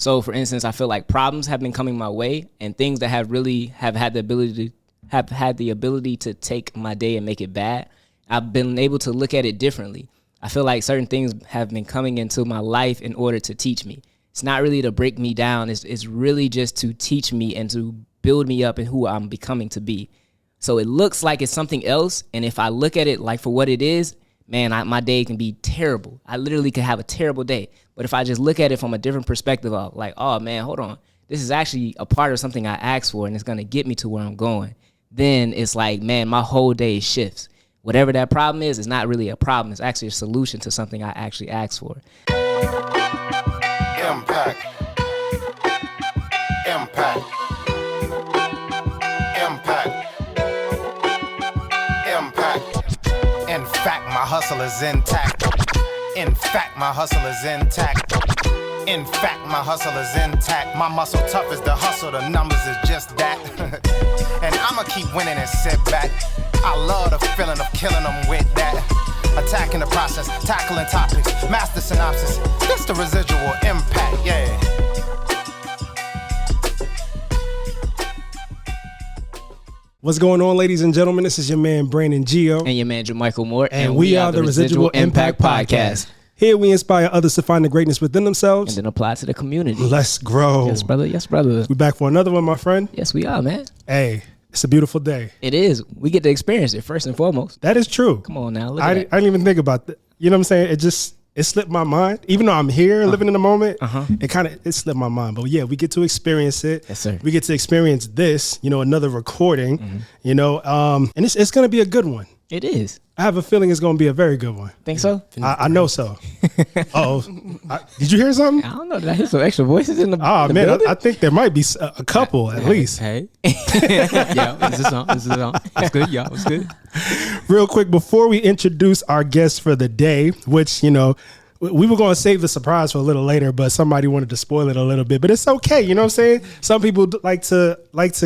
So for instance, I feel like problems have been coming my way, and things that have had the ability to take my day and make it bad, I've been able to look at it differently. I feel like certain things have been coming into my life in order to teach me. It's not really to break me down. It's really just to teach me and to build me up in who I'm becoming to be. So it looks like it's something else, and if I look at it like for what it is, man, my day can be terrible. I literally could have a terrible day. But if I just look at it from a different perspective of like, oh man, hold on, this is actually a part of something I asked for and it's gonna get me to where I'm going, then it's like, man, my whole day shifts. Whatever that problem is not really a problem. It's actually a solution to something I actually asked for. Impact. Impact. Impact. Impact. In fact, my hustle is intact. In fact, my hustle is intact. In fact, my hustle is intact. My muscle tough as the hustle, the numbers is just that. And I'ma keep winning and sit back. I love the feeling of killing them with that. Attacking the process, tackling topics, master synopsis. This the residual impact, yeah. What's going on, ladies and gentlemen? This is your man, Brandon Gio. And your man, JaMichael Moore. And we are the Residual Impact Podcast. Here we inspire others to find the greatness within themselves. And then apply to the community. Let's grow. Yes, brother. Yes, brother. We back for another one, my friend. Yes, we are, man. Hey, it's a beautiful day. It is. We get to experience it first and foremost. That is true. Come on now. Look I at that. didn't even think about that. You know what I'm saying? It slipped my mind. Even though I'm here living in the moment, it slipped my mind. But yeah, we get to experience it. Yes, sir. We get to experience this, another recording, and it's going to be a good one. It is. I have a feeling it's going to be a very good one. Think so? I know so. Did you hear something? I don't know. Did I hear some extra voices in the man, building? I think there might be a couple at least. Hey. Yeah, is this on? It's good, y'all. It's good. Real quick, before we introduce our guest for the day, which, we were going to save the surprise for a little later, but somebody wanted to spoil it a little bit. But it's okay. You know what I'm saying? Some people like to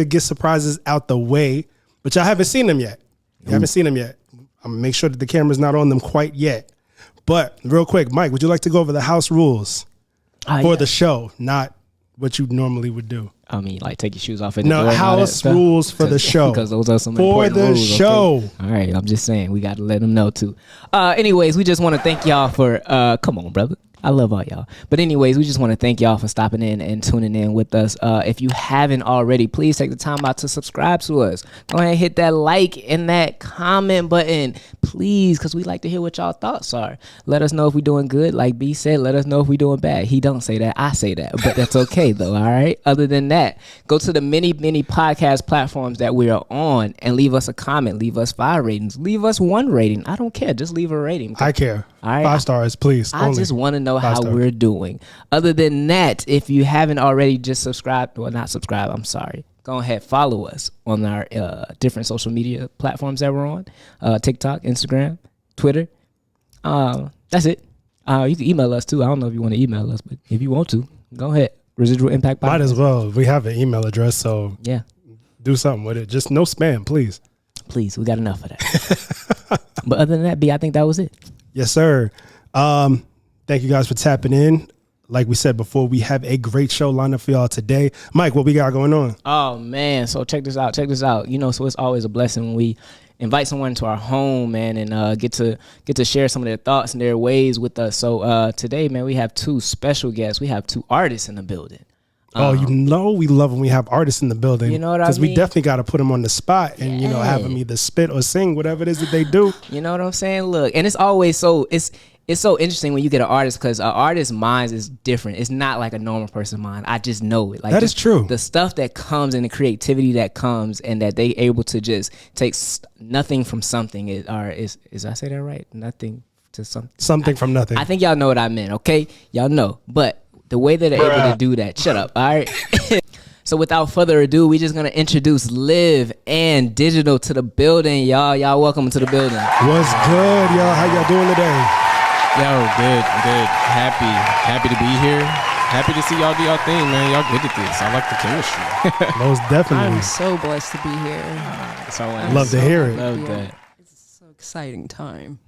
get surprises out the way, but y'all haven't seen them yet. You haven't seen them yet. I'm going to make sure that the camera's not on them quite yet. But real quick, Mike, would you like to go over the house rules for the show, not what you normally would do? I mean, like take your shoes off at the door. No, house rules for the show. Because those are some for important the rules, show. Okay? All right, I'm just saying we got to let them know too. Anyways, we just want to thank y'all for come on, brother. I love all y'all. But anyways, we just want to thank y'all for stopping in and tuning in with us. If you haven't already, please take the time out to subscribe to us. Go ahead and hit that like and that comment button, please, because we like to hear what y'all thoughts are. Let us know if we're doing good. Like B said, let us know if we're doing bad. He don't say that. I say that. But that's okay, though, all right? Other than that, go to the many podcast platforms that we are on and leave us a comment. Leave us 5 ratings. Leave us 1 rating. I don't care. Just leave a rating. I care. All right? 5 stars, please. I just want to know how we're doing. Other than that, if you haven't already, just subscribed. Well, not subscribe. I'm sorry. Go ahead, follow us on our different social media platforms that we're on. TikTok, Instagram, Twitter. That's it. You can email us too. I don't know if you want to email us, but if you want to, go ahead. Residual Impact Podcast. Might as well. We have an email address, so yeah, do something with it. Just no spam, please. Please, we got enough of that. But other than that, B, I think that was it. Yes, sir. Thank you guys for tapping in. Like we said before, we have a great show lined up for y'all today. Mike, what we got going on? Oh, man. So check this out. So it's always a blessing when we invite someone into our home, man, and get to share some of their thoughts and their ways with us. So today, man, we have 2 special guests. We have 2 artists in the building. We love when we have artists in the building. You know what I mean? Because we definitely got to put them on the spot and, have them either spit or sing, whatever it is that they do. You know what I'm saying? Look, and it's always it's so interesting when you get an artist because an artist's mind is different. It's not like a normal person's mind. I just know it. Like that is true. The stuff that comes and the creativity that comes and that they able to just take nothing from something is I say that right? Nothing to something. Something from nothing. I think y'all know what I meant, okay? Y'all know. But the way that they're able to do that, shut up, all right? So without further ado, we just going to introduce Liv and Digital to the building, y'all. Y'all welcome to the building. What's good, y'all? How y'all doing today? Yo, good. Happy to be here. Happy to see y'all do y'all thing, man. Y'all good at this. I like the chemistry. Most definitely. I'm so blessed to be here. Love to hear it. Love that. It's so exciting time.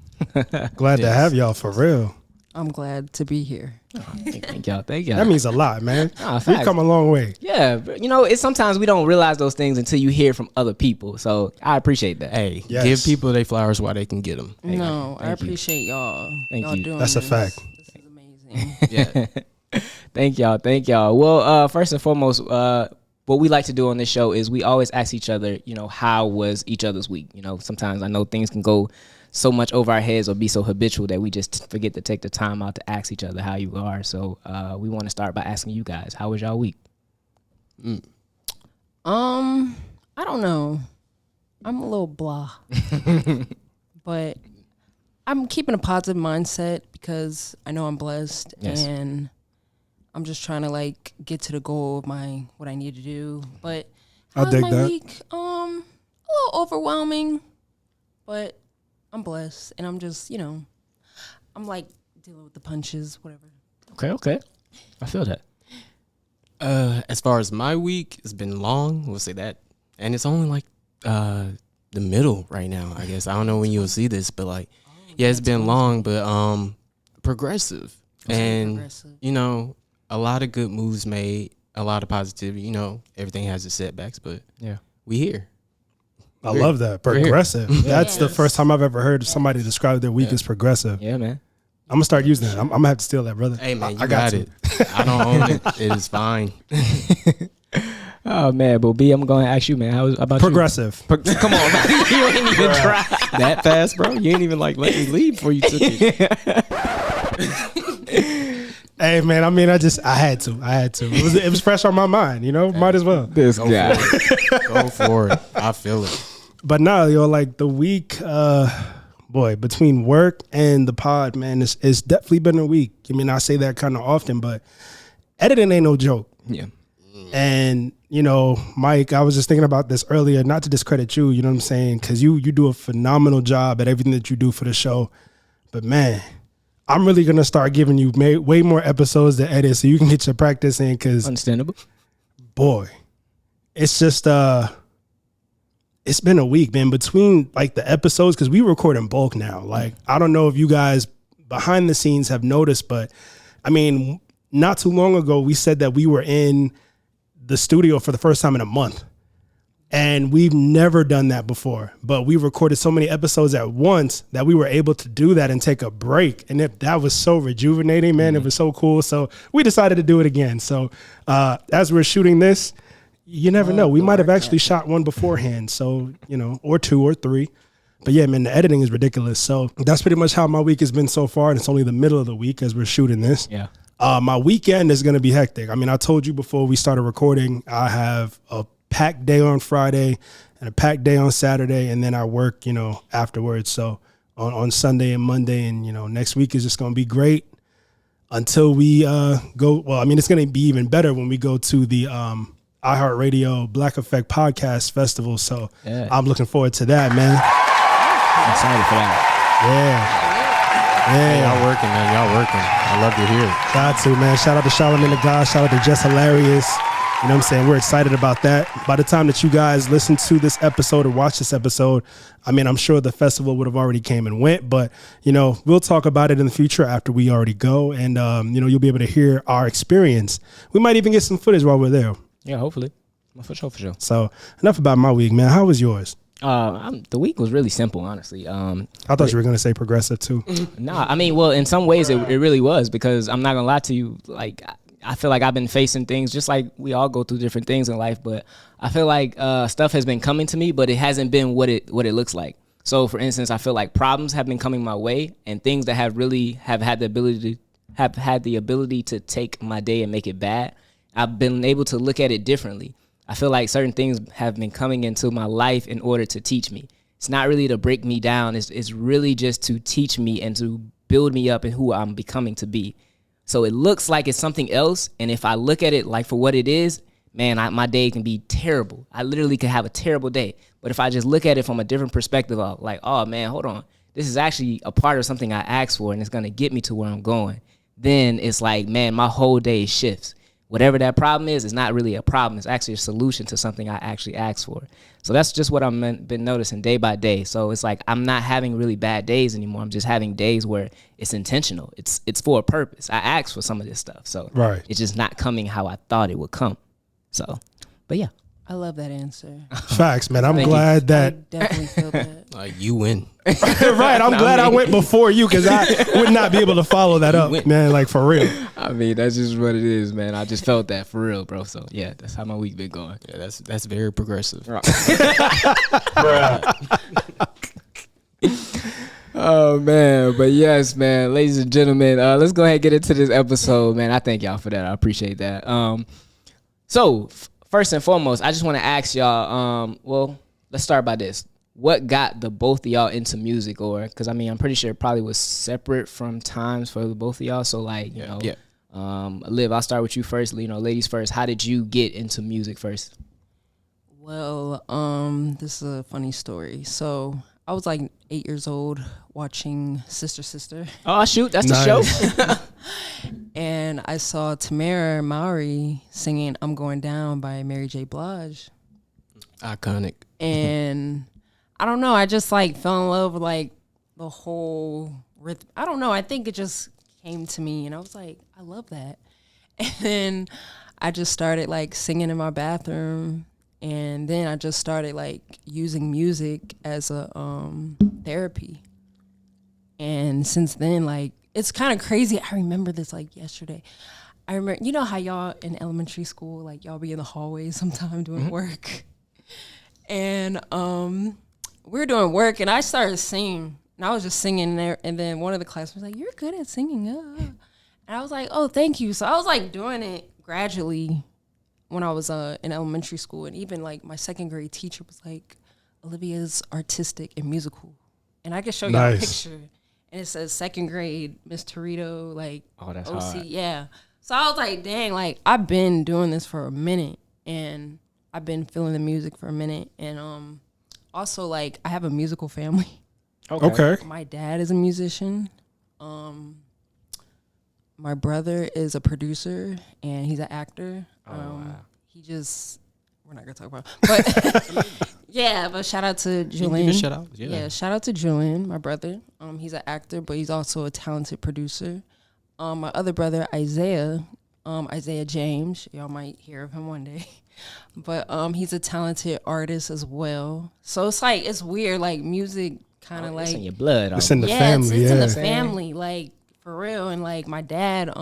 Glad to have y'all for real. I'm glad to be here. Thank y'all. That means a lot, man. Facts. We've come a long way. Yeah, but, it's sometimes we don't realize those things until you hear from other people. So I appreciate that. Hey, Yes. give people their flowers while they can get them. Hey, No, I appreciate y'all. Thank y'all you. doing That's a this. fact. This is amazing. Yeah. Thank y'all. Well, first and foremost, what we like to do on this show is we always ask each other, how was each other's week? Sometimes I know things can go so much over our heads or be so habitual that we just forget to take the time out to ask each other how you are. So we want to start by asking you guys, how was y'all week? I don't know. I'm a little blah. But I'm keeping a positive mindset because I know I'm blessed. Yes. And I'm just trying to get to the goal of what I need to do. But I'll how's dig my that. week? A little overwhelming, but I'm blessed, and I'm just I'm dealing with the punches, whatever. Okay. I feel that. As far as my week, it's been long. We'll say that, and it's only the middle right now. I guess I don't know when you'll see this, but it's been long, but progressive, and Progressive. A lot of good moves made, a lot of positivity. Everything has its setbacks, but Yeah. we here. I love that. Progressive. That's the first time I've ever heard somebody describe their week as progressive. Yeah, man. I'm gonna start using that. I'm gonna have to steal that, brother. Hey man, you I got to. it. I don't own it. It is fine. Oh man, but B, I'm going to ask you, man. How about Progressive. you? Come on, man. You ain't even try. That fast, bro? You ain't even let me leave before you took it. Hey man, I mean, I had to. It was fresh on my mind, Might as well. This Go guy. for it. Go for it. I feel it. But no, the week, between work and the pod, man, it's definitely been a week. I mean, I say that kind of often, but editing ain't no joke. Yeah. And, Mike, I was just thinking about this earlier, not to discredit you, you know what I'm saying? Because you do a phenomenal job at everything that you do for the show. But man, I'm really going to start giving you way more episodes to edit so you can get your practice in, because, Understandable. boy, it's just, it's been a week, man, between the episodes, because we record in bulk now. I don't know if you guys behind the scenes have noticed, but I mean, not too long ago, we said that we were in the studio for the first time in a month. And we've never done that before, but we recorded so many episodes at once that we were able to do that and take a break. And that was so rejuvenating, man. It was so cool. So we decided to do it again. So as we're shooting this, you never know. We might have actually shot one beforehand. So, or two or three. But yeah, man, the editing is ridiculous. So that's pretty much how my week has been so far. And it's only the middle of the week as we're shooting this. Yeah. My weekend is going to be hectic. I mean, I told you before we started recording, I have a packed day on Friday and a packed day on Saturday. And then I work, afterwards. So on Sunday and Monday. And, next week is just going to be great until we go. Well, I mean, it's going to be even better when we go to the iHeartRadio Black Effect Podcast Festival. So Yeah. I'm looking forward to that, man. I'm excited for that. Yeah. Hey, Yeah. y'all working, man. Y'all working. I love to hear it. Got to, man. Shout out to Charlamagne the God. Shout out to Jess Hilarious. You know what I'm saying? We're excited about that. By the time that you guys listen to this episode or watch this episode, I mean, I'm sure the festival would have already came and went, but, we'll talk about it in the future after we already go. And, you'll be able to hear our experience. We might even get some footage while we're there. Yeah, hopefully. For sure. So enough about my week, man. How was yours? The week was really simple, honestly. I thought you were going to say progressive too. Nah, I mean, well, in some ways it really was, because I'm not gonna lie to you. I feel like I've been facing things just like we all go through different things in life, but I feel like stuff has been coming to me, but it hasn't been what it looks like. So, for instance, I feel like problems have been coming my way, and things that have had the ability to take my day and make it bad. I've been able to look at it differently. I feel like certain things have been coming into my life in order to teach me. It's not really to break me down. It's really just to teach me and to build me up in who I'm becoming to be. So it looks like it's something else. And if I look at it for what it is, man, my day can be terrible. I literally could have a terrible day. But if I just look at it from a different perspective of oh man, hold on. This is actually a part of something I asked for and it's going to get me to where I'm going. Then it's like, man, my whole day shifts. whatever that problem is not really a problem. It's actually a solution to something I actually asked for. So that's just what I've been noticing day by day. So it's like I'm not having really bad days anymore. I'm just having days where it's intentional. It's for a purpose. I asked for some of this stuff. So it's just not coming how I thought it would come. So, but yeah. I love that answer. Facts, man. I'm glad that. I definitely feel that. You win. Right. I'm glad I went before you because I would not be able to follow that up, man. Like, for real. I mean, that's just what it is, man. I just felt that for real, bro. So yeah, that's how my week been going. Yeah, that's very progressive. Right. Oh man, but yes, man, ladies and gentlemen, let's go ahead and get into this episode, man. I thank y'all for that. I appreciate that. So first and foremost, I just want to ask y'all. Well, let's start by this. What got the both of y'all into music, or because I mean, I'm pretty sure it probably was separate from times for the both of y'all. So like, you know, Liv, I'll start with you first. You know, ladies first. How did you get into music first? Well, this is a funny story. So I was like 8 years old watching Sister. Oh shoot, that's the show. And I saw Tamara Mowry singing "I'm Going Down" by Mary J. Blige. Iconic. And I don't know, I just like fell in love with like the whole rhythm. I don't know, I think it just came to me and I was like, I love that. And then I just started like singing in my bathroom, and then I just started like using music as a therapy. And since then, like, it's kind of crazy. I remember this like yesterday. I remember, you know how y'all in elementary school, like y'all be in the hallway sometime doing work. And we were doing work and I started singing. And I was just singing there. And then one of the classmates was like, "You're good at singing." And I was like, "Oh, thank you." So I was like doing it gradually when I was in elementary school. And even like my second grade teacher was like, "Olivia's artistic and musical." And I can show you a picture. And it says second grade, Miss Torito, like that's OC. hard. Yeah. So I was like, dang, like I've been doing this for a minute and I've been feeling the music for a minute. And also like I have a musical family. Okay. My dad is a musician. My brother is a producer and he's an actor. Wow. He just, we're not gonna talk about, but yeah, but shout out to Julian. Give a shout out. Yeah, shout out to Julian, my brother. He's an actor, but he's also a talented producer. My other brother, Isaiah James, y'all might hear of him one day. But he's a talented artist as well. So it's like, it's weird, like music kind of like. It's in your blood. It's in the family, it's in the family, like for real. And like my dad,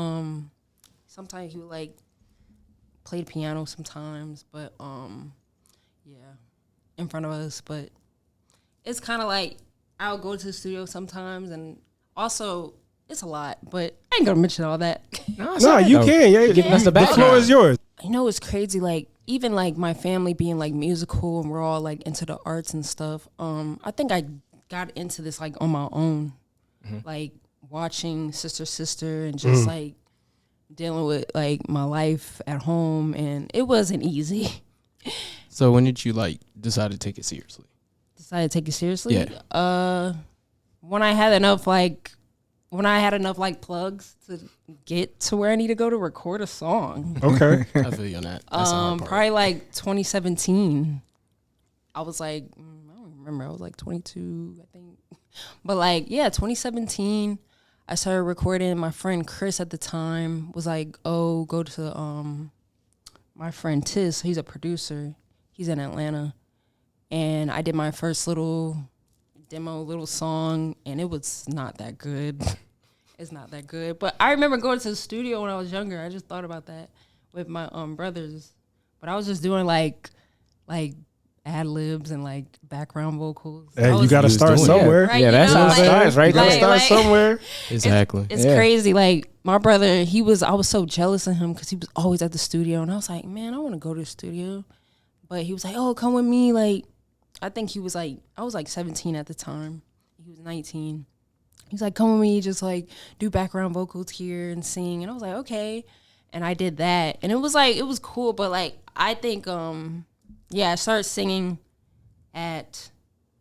sometimes he would like play the piano sometimes, but yeah, in front of us. But it's kind of like I'll go to the studio sometimes, and also it's a lot, but I ain't gonna mention all that. No, you can. Yeah, giving us the The floor is yours. You know, it's crazy. Like even like my family being like musical, and we're all like into the arts and stuff. I think I got into this like on my own, like watching Sister, and just like dealing with like my life at home, and it wasn't easy. So when did you like decide to take it seriously? Decided to take it seriously. Yeah. When I had enough like plugs to get to where I need to go to record a song. Okay. I feel you on that. That's the hard part. Probably like 2017. I was like, I don't remember. I was like 22, I think. But like, yeah, 2017. I started recording. My friend Chris at the time was like, "Oh, go to my friend Tis. He's a producer. He's in Atlanta." And I did my first little song, and it was not that good. It's not that good. But I remember going to the studio when I was younger. I just thought about that with my brothers. But I was just doing like ad libs and like background vocals. Hey, you got to start somewhere. Right, Yeah, that's how it starts, right? You got to start somewhere. Exactly. It's crazy. Like my brother, I was so jealous of him because he was always at the studio, and I was like, man, I want to go to the studio. But he was like, "Oh, come with me." Like, I think he was like, I was like 17 at the time. He was 19. He's like, "Come with me, just like do background vocals here and sing." And I was like, okay. And I did that, and it was cool. But like, I think, I started singing at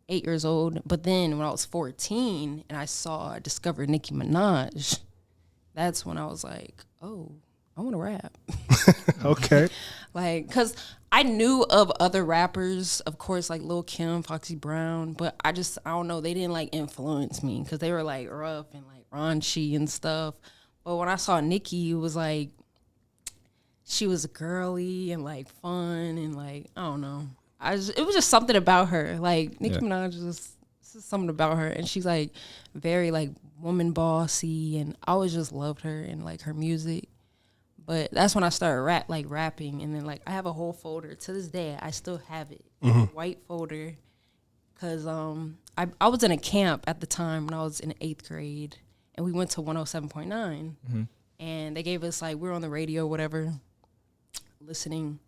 8 years old. But then when I was 14 and I discovered Nicki Minaj, that's when I was like, oh, I want to rap. Okay. Like, cause I knew of other rappers, of course, like Lil Kim, Foxy Brown, but I don't know, they didn't like influence me because they were like rough and like raunchy and stuff. But when I saw Nicki, it was like she was girly and like fun and like I don't know. It was just something about her. Like Nicki Minaj just something about her, and she's like very like woman bossy, and I always just loved her and like her music. But that's when I started rapping, and then like I have a whole folder to this day. I still have it, a white folder, because I was in a camp at the time when I was in 8th grade, and we went to 107.9, and they gave us like we were on the radio, whatever, listening,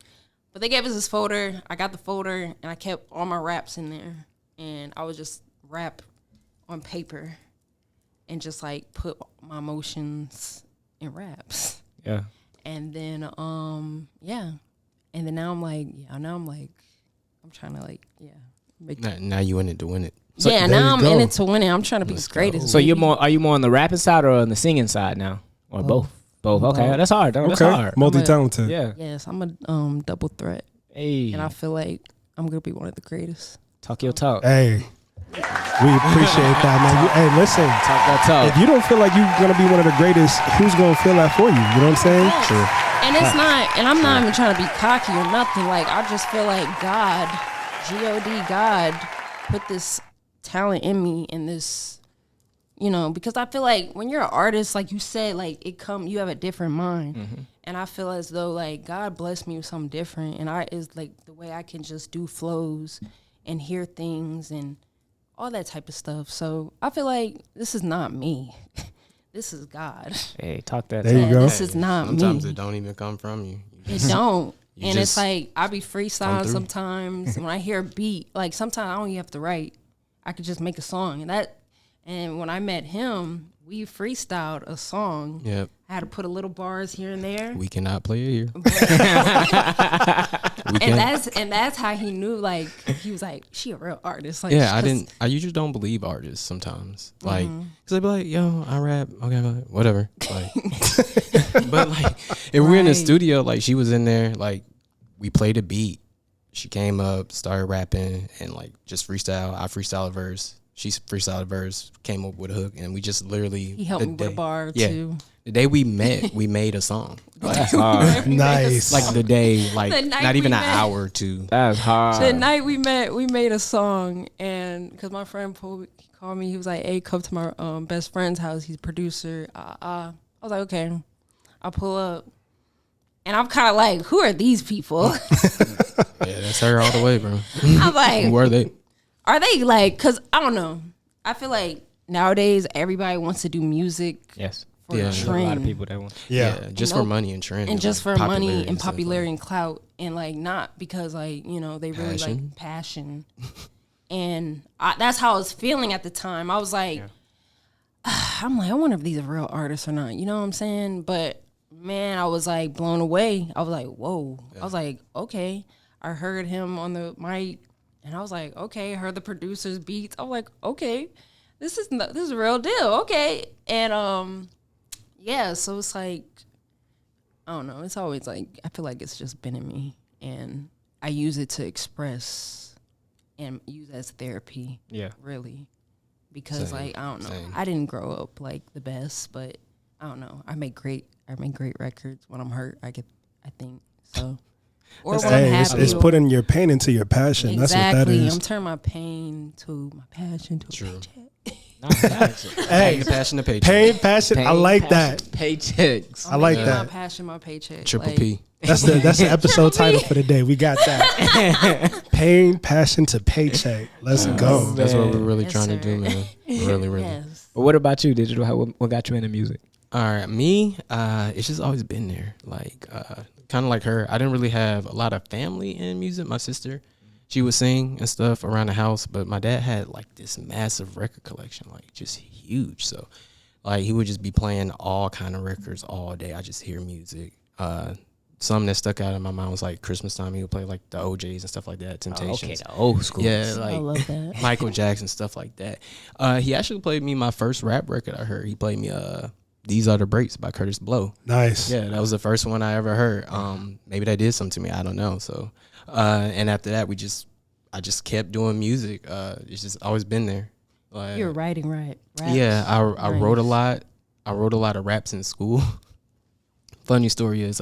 but they gave us this folder. I got the folder, and I kept all my raps in there, and I would just rap on paper, and just like put my emotions in raps. Yeah. And then, and then now I'm trying to like, make Now you in it to win it. So yeah, there now you I'm go. in it to win it. I'm trying to be the greatest. So are you more on the rapping side or on the singing side now, or both? Both. Okay, that's hard. That's hard. Multi-talented. Yeah. Yes, I'm a double threat, Hey, and I feel like I'm gonna be one of the greatest. talk your talk. Hey, we appreciate that, man. Hey, listen. Talk that talk. If you don't feel like you're gonna be one of the greatest, who's gonna feel that for you? You know what I'm saying? True. And it's not, and I'm not even trying to be cocky or nothing. Like I just feel like God, God, put this talent in me, and this, because I feel like when you're an artist, like you said, like you have a different mind, and I feel as though like God blessed me with something different, and is like the way I can just do flows and hear things and all that type of stuff. So I feel like this is not me. This is God. Hey, talk that There talk. you go. This is not Sometimes me. it don't even come from you. It don't. You And it's just like I be come freestyling through. sometimes. When I hear a beat, like sometimes I don't even have to write. I could just make a song. And when I met him, we freestyled a song. Yep. I had to put a little bars here and there. We cannot play it here. And that's how he knew, like, he was like, she a real artist. Like, Yeah, I usually don't believe artists sometimes. Like, because they be like, yo, I rap. Okay, whatever. Like, but like, if we're in the Right. studio, like, she was in there, like, we played a beat. She came up, started rapping, and like, just freestyle. I freestyle a verse. She freestyled a verse, came up with a hook, and we just literally. he helped me with a bar, too. The day we met, we made a song. That's hard. Nice. Like the day, like The night not even we an met. hour or two. That's hard. The night we met, we made a song, and because my friend he called me, he was like, "Hey, come to my best friend's house. He's a producer." I was like, "Okay." I pull up, and I'm kind of like, "Who are these people?" Yeah, that's her all the way, bro. I'm like, Who are they? "Are they like?" Because I don't know. I feel like nowadays everybody wants to do music Yes. for Yeah. a There's a trend. lot of people that want. Yeah. Just And for no- money and trend. and just like, for money and stuff like popularity and clout, and like not because like they really Passion. like passion. And that's how I was feeling at the time. I was like, I'm like, I wonder if these are real artists or not. You know what I'm saying? But man, I was like blown away. I was like, whoa. I was like, okay. I heard him on the mic, and I was like, okay. I heard the producer's beats. I was like, okay, this is a real deal. Okay, and yeah. So it's like, I don't know. It's always like I feel like it's just been in me, and I use it to express and use as therapy. Yeah. Really, because Same, like I don't know. same. I didn't grow up like the best, but I don't know. I make great records when I'm hurt. I think so. Or when I'm Hey, happy. it's putting your pain into your passion. Exactly. That's what that is. I'm turning my pain to my passion to True. a paycheck. Hey, the passion to paycheck. pain, passion. I like that. Paychecks. I like My that. passion, my paycheck. Triple like, P. That's the episode title for the day. We got that. Pain, passion to paycheck. Let's go. That's what we're really Yes, trying to sir. do, man. Really, really. Yes. But what about you, Digital? What got you into music? All right, me, it's just always been there. Like, kind of like her. I didn't really have a lot of family in music. My sister, she would sing and stuff around the house, but my dad had like this massive record collection, like just huge. So, like, he would just be playing all kind of records all day. I just hear music. Some that stuck out in my mind was like Christmas time. He would play like the OJs and stuff like that. Temptations. Okay, the old school. Yeah, I like love that. Michael Jackson, stuff like that. He actually played me my first rap record I heard. He played me These Are the Breaks by Curtis Blow. Nice. Yeah, that was the first one I ever heard. Maybe that did something to me. I don't know. So, and after that, I just kept doing music. It's just always been there. Like, You're writing, right? Raps. yeah, I wrote a lot. I wrote a lot of raps in school. Funny story is,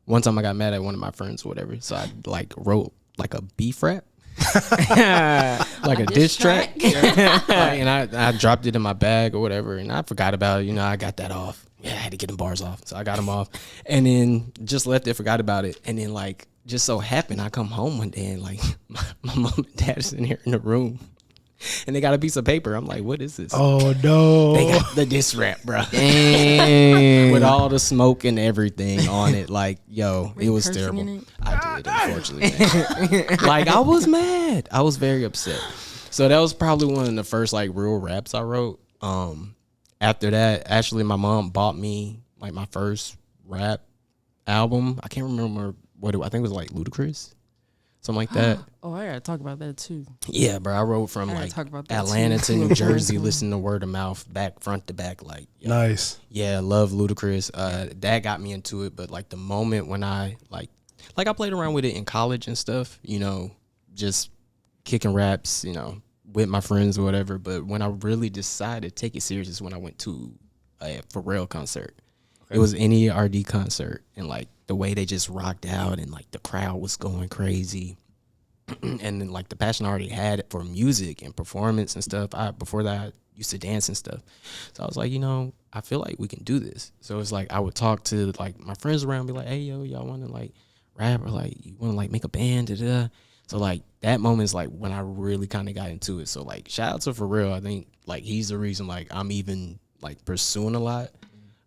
one time I got mad at one of my friends or whatever, so I like wrote like a beef rap. Like a diss track. And I dropped it in my bag or whatever, and I forgot about it. I got that off. Yeah, I had to get them bars off, so I got them off, and then just left it, forgot about it, and then like just so happened I come home one day and like my mom and dad is in here in the room, and they got a piece of paper. I'm like, what is this? Oh no! They got the diss rap, bro. With all the smoke and everything on it. Like, yo, it was terrible. I did, unfortunately. Like, I was mad. I was very upset. So that was probably one of the first like real raps I wrote. After that, actually, my mom bought me like my first rap album. I can't remember what I think it was like Ludacris. Something like that. Oh, I gotta talk about that too. Yeah, bro. I wrote from like Atlanta to New Jersey, listening to word of mouth, front to back. Like, yo, Nice. yeah, love Ludacris. That got me into it, but like the moment when I like I played around with it in college and stuff, just kicking raps, with my friends or whatever. But when I really decided to take it serious is when I went to a Pharrell concert. It was an NERD concert, and like the way they just rocked out and like the crowd was going crazy. And then like the passion I already had for music and performance and stuff. Before that, I used to dance and stuff. So I was like, I feel like we can do this. So it's like I would talk to like my friends around, be like, hey, yo, y'all want to like rap or like you want to like make a band? Da-da. So like that moment is like when I really kind of got into it. So like shout out to Pharrell. I think like he's the reason like I'm even like pursuing a lot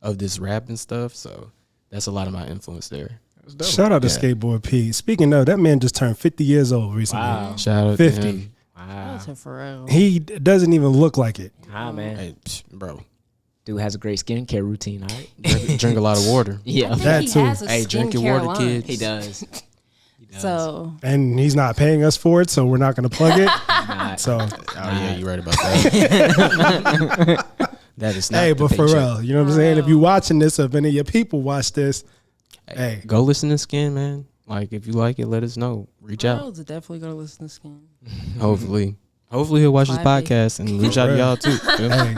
of this rap and stuff. So that's a lot of my influence there. Shout out to Skateboard P. Speaking of, that man just turned 50 years old recently. Wow. Shout out 50. to him. Wow. That's a Pharrell. He doesn't even look like it. Nah, man. Hey, bro, Dude has a great skincare routine, all right? drink a lot of water. Yeah. I think That he too. has a Hey, drink your skincare water, line. kids. He does. He does. So And he's not paying us for it, so we're not going to plug it. Nah, So, Oh yeah, you're right about that. That is not. hey, the but for paycheck. real, you know what I'm saying? If you watching this, or if any of your people watch this, hey. Go listen to Skin, man. Like if you like it, let us know. Reach out. Pharrell's definitely gonna listen to Skin. Hopefully he'll watch this Quietly. podcast and reach out to y'all too. Hey,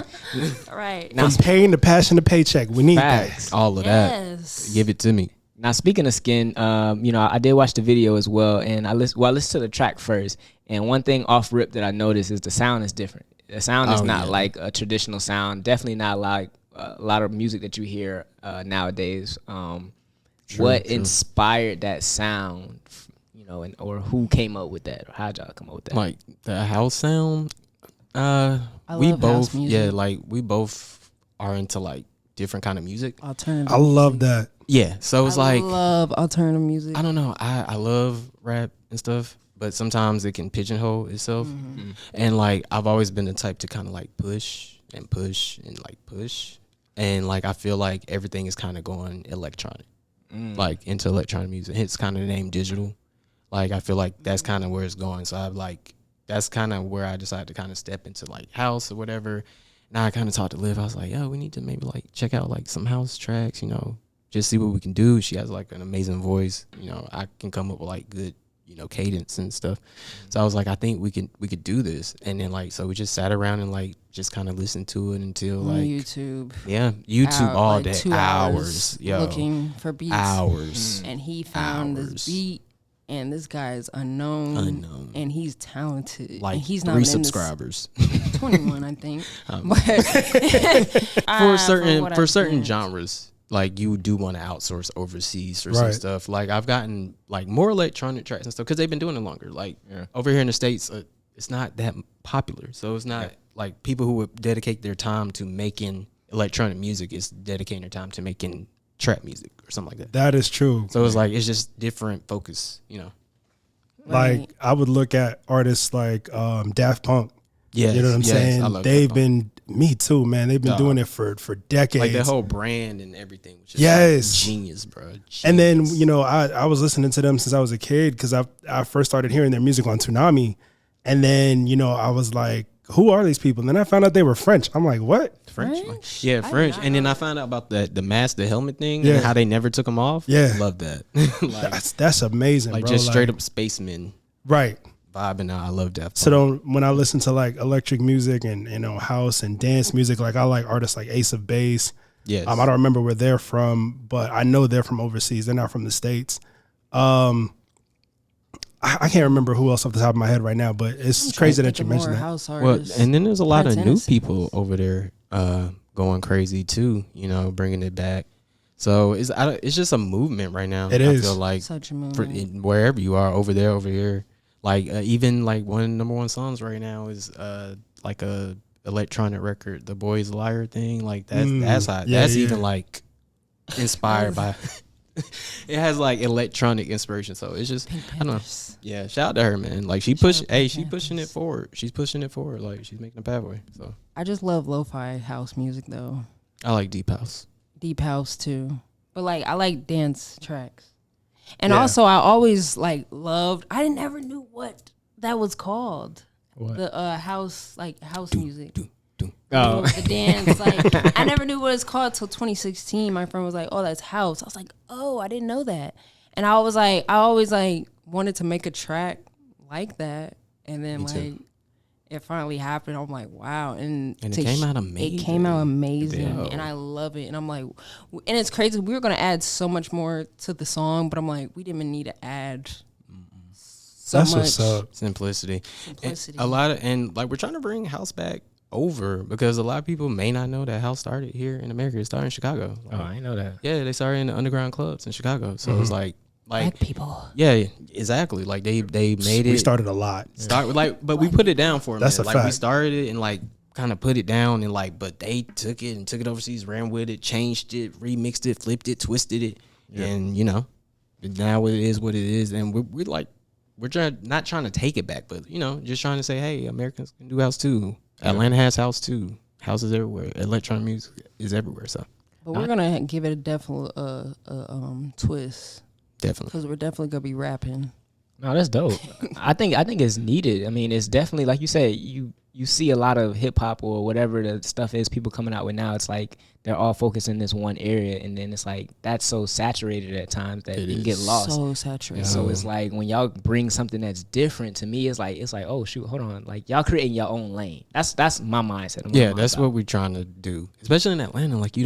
All right. from pain to passion to paycheck, we need Facts. All of Yes. that. Give it to me. Now, speaking of Skin, I did watch the video as well, and I listened to the track first. And one thing off rip that I noticed is the sound is different. The sound is not like a traditional sound. Definitely not like a lot of music that you hear nowadays. What inspired that sound? Or who came up with that? Or how'd y'all come up with that? Like the house sound. We love both, house music. yeah, like we both are into like different kind of music. Alternative. I love that. Yeah, so it's I like love alternative music. I don't know. I love rap and stuff, but sometimes it can pigeonhole itself. And like I've always been the type to kind of like push and push and like push, and like I feel like everything is kind of going electronic, like into electronic music. It's kind of the name digital. Like I feel like that's kind of where it's going. So I like that's kind of where I decided to kind of step into like house or whatever. Now I kind of talked to Liv. I was like, yo, we need to maybe like check out like some house tracks, just see what we can do. She has like an amazing voice. I can come up with like good, cadence and stuff. So I was like, I think we could do this. And then like, so we just sat around and like just kind of listened to it until On like YouTube. Yeah, YouTube all like day, 2 hours, yo, looking for beats. hours. And he found this beat, and this guy is unknown, and he's talented. Like and he's 3 not subscribers 21, I think. But for certain genres. Like you do want to outsource overseas for some stuff. Like I've gotten like more electronic tracks and stuff because they've been doing it longer. Like over here in the States, it's not that popular. So it's not like people who would dedicate their time to making electronic music is dedicating their time to making trap music or something like that. That is true. So it's like it's just different focus, Like I would look at artists like Daft Punk. Yeah, You know what I'm saying? I love They've Daft Punk. been, me too, man. They've been doing it for decades. Like the whole brand and everything. Which is Yes. like genius, bro. Genius. And then, I was listening to them since I was a kid because I first started hearing their music on Toonami. And then, I was like, who are these people? And then I found out they were French. I'm like, what? French? French? Yeah, I French. did not And then know I found out about the mask, the helmet thing, Yeah. and how they never took them off. Yeah. Love that. like That's amazing, like bro. just straight up spacemen Right. vibing out. I love that. So when I listen to like electric music and house and dance music, like I like artists like Ace of Base. Yes. I don't remember where they're from, but I know they're from overseas. They're not from the States. I can't remember who else off the top of my head right now, but it's crazy that you mentioned that. House Well, artists. and then there's a lot Prince of new Innocence. people over there going crazy too, bringing it back. So it's just a movement right now. It I is. feel like Such a movement. wherever you are, over there, over here, like even like one of the number one songs right now is like a electronic record, the Boys Liar thing. Like that's how Yeah, that's yeah. even like inspired by. It has like electronic inspiration, so it's just I don't know. Yeah, shout out to her, man. Like she pushing it forward. She's pushing it forward. Like she's making a pathway. So I just love lo-fi house music though. I like deep house. Deep house too. But like I like dance tracks. And Yeah. also I always like loved I never knew what that was called. What? The house music. Oh. The dance. Like I never knew what it's called till 2016. My friend was like, "Oh, that's house." I was like, "Oh, I didn't know that." And I always like wanted to make a track like that. And then Me too. like it finally happened. I'm like, wow. And And to it came out It amazing. came out amazing. Yeah. And I love it. And I'm like, and it's crazy. We were going to add so much more to the song, but I'm like, we didn't even need to add so That's much what's up. Simplicity. simplicity. And like we're trying to bring house back over because a lot of people may not know that house started here in America. It started in Chicago. Oh, I didn't know that. Yeah, they started in the underground clubs in Chicago. So it's like Black people. yeah, exactly. Like they made it We started a lot. but we put it down for a That's minute. a Like we fact. started it and like kind of put it down and like, but they took it overseas, ran with it, changed it, remixed it, flipped it, twisted it, and now it is what it is. And we're not trying to take it back, but just trying to say, hey, Americans can do house too. Atlanta has house too. Houses everywhere. Electronic music is everywhere. So But we're going to give it a definite twist definitely. because we're definitely going to be rapping. No, that's dope. I think it's needed. I mean, it's definitely like you said. You see a lot of hip hop or whatever the stuff is people coming out with now. It's like they're all focused in this one area, and then it's like that's so saturated at times that It you is. get lost. So saturated. So it's like when y'all bring something that's different to me, it's like oh shoot, hold on, like y'all creating your own lane. That's my mindset. and Yeah, I'm that's about. what we're trying to do, especially in Atlanta. Like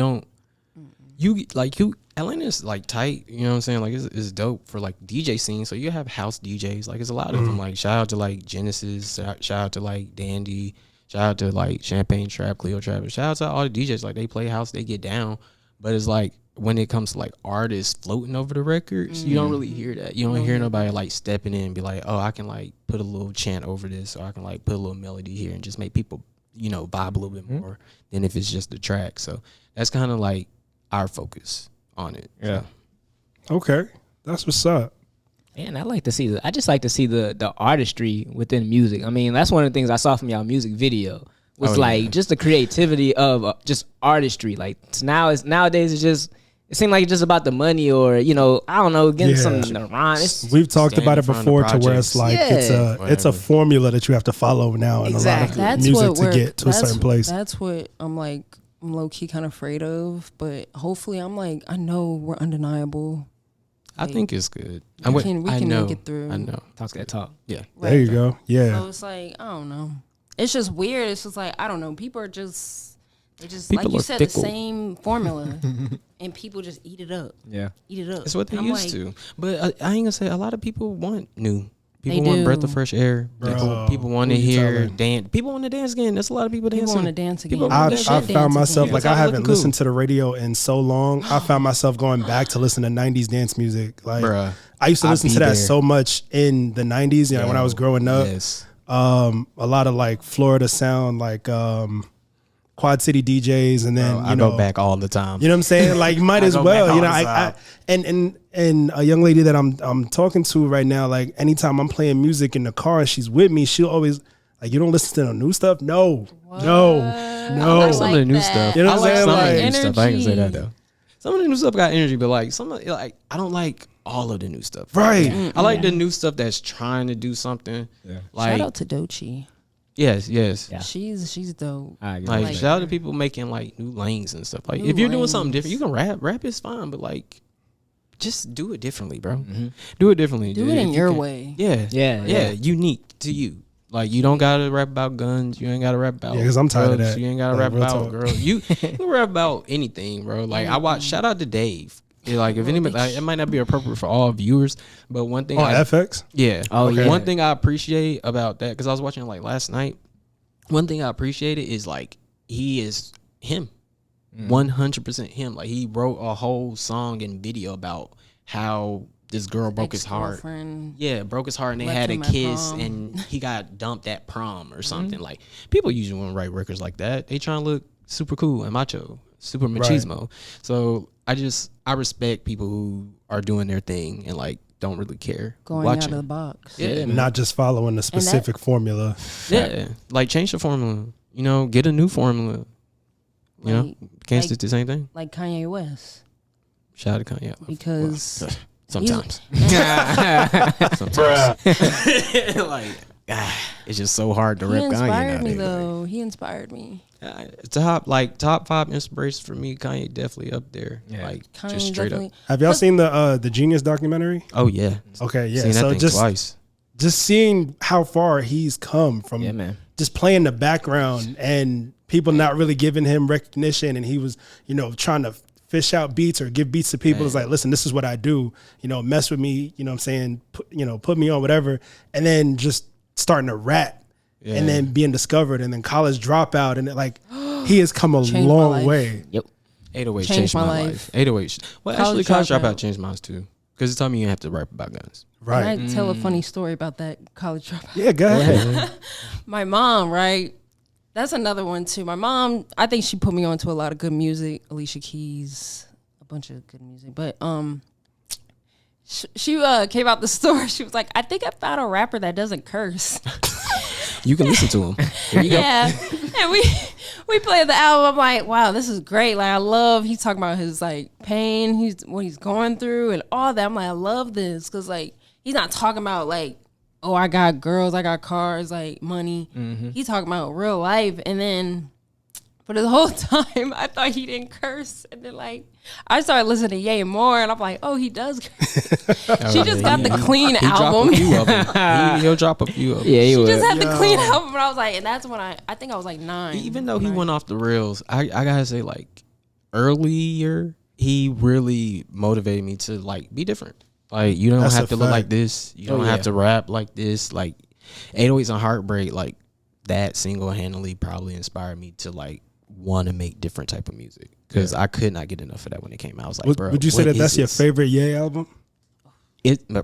Atlanta's like tight. You know what I'm saying? Like it's dope for like DJ scene. So you have house DJs. Like it's a lot of them. Like shout out to like Genesis. Shout out to like Dandy. Shout out to like Champagne Trap, Cleo Trap. Shout out to all the DJs. Like they play house, they get down. But it's like when it comes to like artists floating over the records, you don't really hear that. You don't hear nobody like stepping in and be like, oh, I can like put a little chant over this, or I can like put a little melody here and just make people, vibe a little bit more than if it's just the track. So that's kind of like our focus on it. Yeah. Okay. That's what's up. And I just like to see the artistry within music. I mean, that's one of the things I saw from y'all music video was just the creativity of just artistry. Like nowadays it's just it seems like it's just about the money or I don't know, getting Yeah. something to rhyme. We've talked Stand about in it front of before to where projects. it's like Yeah. it's a formula that you have to follow now in a lot of That's music what to we're get to a certain place. That's what I'm low key kind of afraid of, but hopefully I'm like, I know we're undeniable. I think it's good. We can make it through. I know. Talk that talk. Yeah. There you go. Yeah. So it's like, I don't know. It's just weird. It's just like, I don't know. People are just, People like you are said, fickle. the same formula. And people just eat it up. Yeah. Eat it up. It's what they I'm used like, to. But I ain't gonna say a lot of people want new. People They want do. breath of fresh air. People want to who you hear telling? dance. People want to dance again. There's a lot of people dancing. People want to dance again. People I wanna People I should dance found dance myself again. like It's I all haven't looking cool. listened to the radio in so long. I found myself going back to listen to 90s dance music. Like Bruh, I used to I listen be to that there. so much in the 90s, when I was growing up. Yes. A lot of like Florida sound, like Quad City DJs, and then I go back all the time. You know what I'm saying? Like you might I as go well. back You know, all the I time. and a young lady that I'm talking to right now, like anytime I'm playing music in the car and she's with me, she'll always like, you don't listen to the new stuff? No. I Some of the new that. stuff. You know I what like I'm some of the saying? new stuff. I ain't gonna say that Energy. though. Some of the new stuff got energy, but like some of like I don't like all of the new stuff. Right. I like the new stuff that's trying to do something. Yeah. Like Shout out to Doechii. Yes. Yeah. She's dope. I agree. Like, Like- shout out to people making like new lanes and stuff. Like New if you're doing something lanes. different, you can rap. Rap is fine, but like just do it differently, bro. Do it differently. Do dude. it If in you your can- way. Yeah. Unique to you. Like you don't gotta rap about guns. You ain't gotta rap about. Yeah, 'cause I'm tired of drugs, that. You ain't gotta Like, rap real about talk. girls. You can rap about anything, bro. Like I watch. Shout out to Dave. Yeah, like if anybody, like, it might not be appropriate for all viewers, but one thing. On FX? Yeah. Oh, yeah. One thing I appreciate about that, because I was watching like last night. One thing I appreciated is like he is him, 100% him. Like he wrote a whole song and video about how this girl broke his heart. Ex-girlfriend. Yeah, broke his heart and they Left had a him at kiss prom. and he got dumped at prom or something. Like people usually want to write records like that. They trying to look super cool and macho, super machismo. So I respect people who are doing their thing and like don't really care. Going watching. out of the box. Yeah, Not just following a specific formula. yeah. Like change the formula. You know, get a new formula. You know, Like- can't like- stick to the same thing. Like Kanye West. Shout out to Kanye. Because Sometimes. Like, it's just so hard to he rip Kanye inspired me nowadays. though. He inspired me. Top 5 inspirations for me. Kanye definitely up there. Yeah. Like Kanye just straight definitely. up. Have y'all seen the Genius documentary? Oh yeah. Okay, yeah. Seen that So thing twice. just seeing how far he's come from Yeah, man. just playing the background and people not really giving him recognition, and he was, trying to fish out beats or give beats to people. It's like, listen, this is what I do, mess with me, what I'm saying, put me on whatever, and then just starting to rap and then being discovered, and then college dropout, and he has come a Changed my long life. way. Yep. 808 Changed changed my my life. life. 808. Well, actually, College College Dropout Dropout. changed mine too. Because it taught me you have to rap about guns. Right. Can I tell a funny story about that college dropout? Yeah, go ahead. My mom, right? That's another one too. My mom, I think she put me on to a lot of good music. Alicia Keys, a bunch of good music. But she came out the store. She was like, I think I found a rapper that doesn't curse. You can listen to him. Here you go. Yeah. And we played the album. I'm like, wow, this is great. Like, I love, he's talking about his like pain, what he's going through and all that. I'm like, I love this. Cause like, he's not talking about like, oh, I got girls, I got cars, like money. He's talking about real life. And then for the whole time, I thought he didn't curse. And then like, I started listening to Ye more, and I'm like, oh, he does curse. She just got the clean He drop album. a few of them. He'll drop a few of them. Yeah, he She would. just had the clean album, and I was like, and that's when I think I was like 9. Even though he went off the rails, I gotta say, like, earlier, he really motivated me to, like, be different. Like, you don't That's have a to look fact. like this. You don't yeah. have to rap like this. Like, 808s and Heartbreak, like, that single-handedly probably inspired me to, like, want to make different type of music. Because I could not get enough of that when it came out. I was like, bro, Would you say what that that's is your this? favorite Ye album?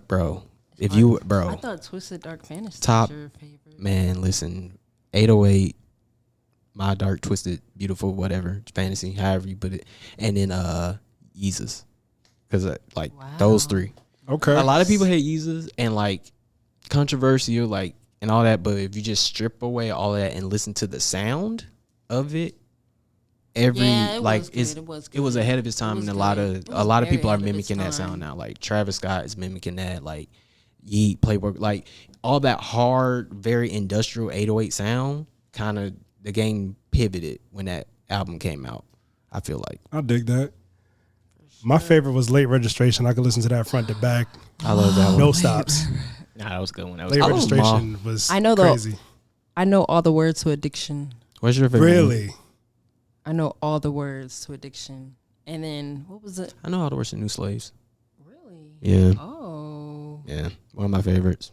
Bro, if you, I bro, thought Twisted Dark Fantasy Top- was your favorite. man, listen, 808, My Dark Twisted Beautiful whatever fantasy, however you put it, and then Yeezus, because like those three. Okay. A lot of people hate Yeezus and like controversial, like and all that, but if you just strip away all of that and listen to the sound of it, Yeah, it like was good, it's it was it was good. ahead of its time, It and was a lot good. of It a was lot of very people are ahead of its mimicking that time. sound now. Like Travis Scott is mimicking that, like Yeet, Playboy, like all that hard, very industrial 808 sound. Kind of the game pivoted when that album came out. I feel like I dig that. My favorite was Late Registration. I could listen to that front to back. I love that one. No stops. Nah, that was a good one. That was Late good. love Registration was I know crazy. I know all the words to Addiction. What's your favorite? movie? Really? I know all the words to Addiction. And then what was it? I know how to work in New Slaves. Really? Yeah, Oh. yeah, one of my favorites.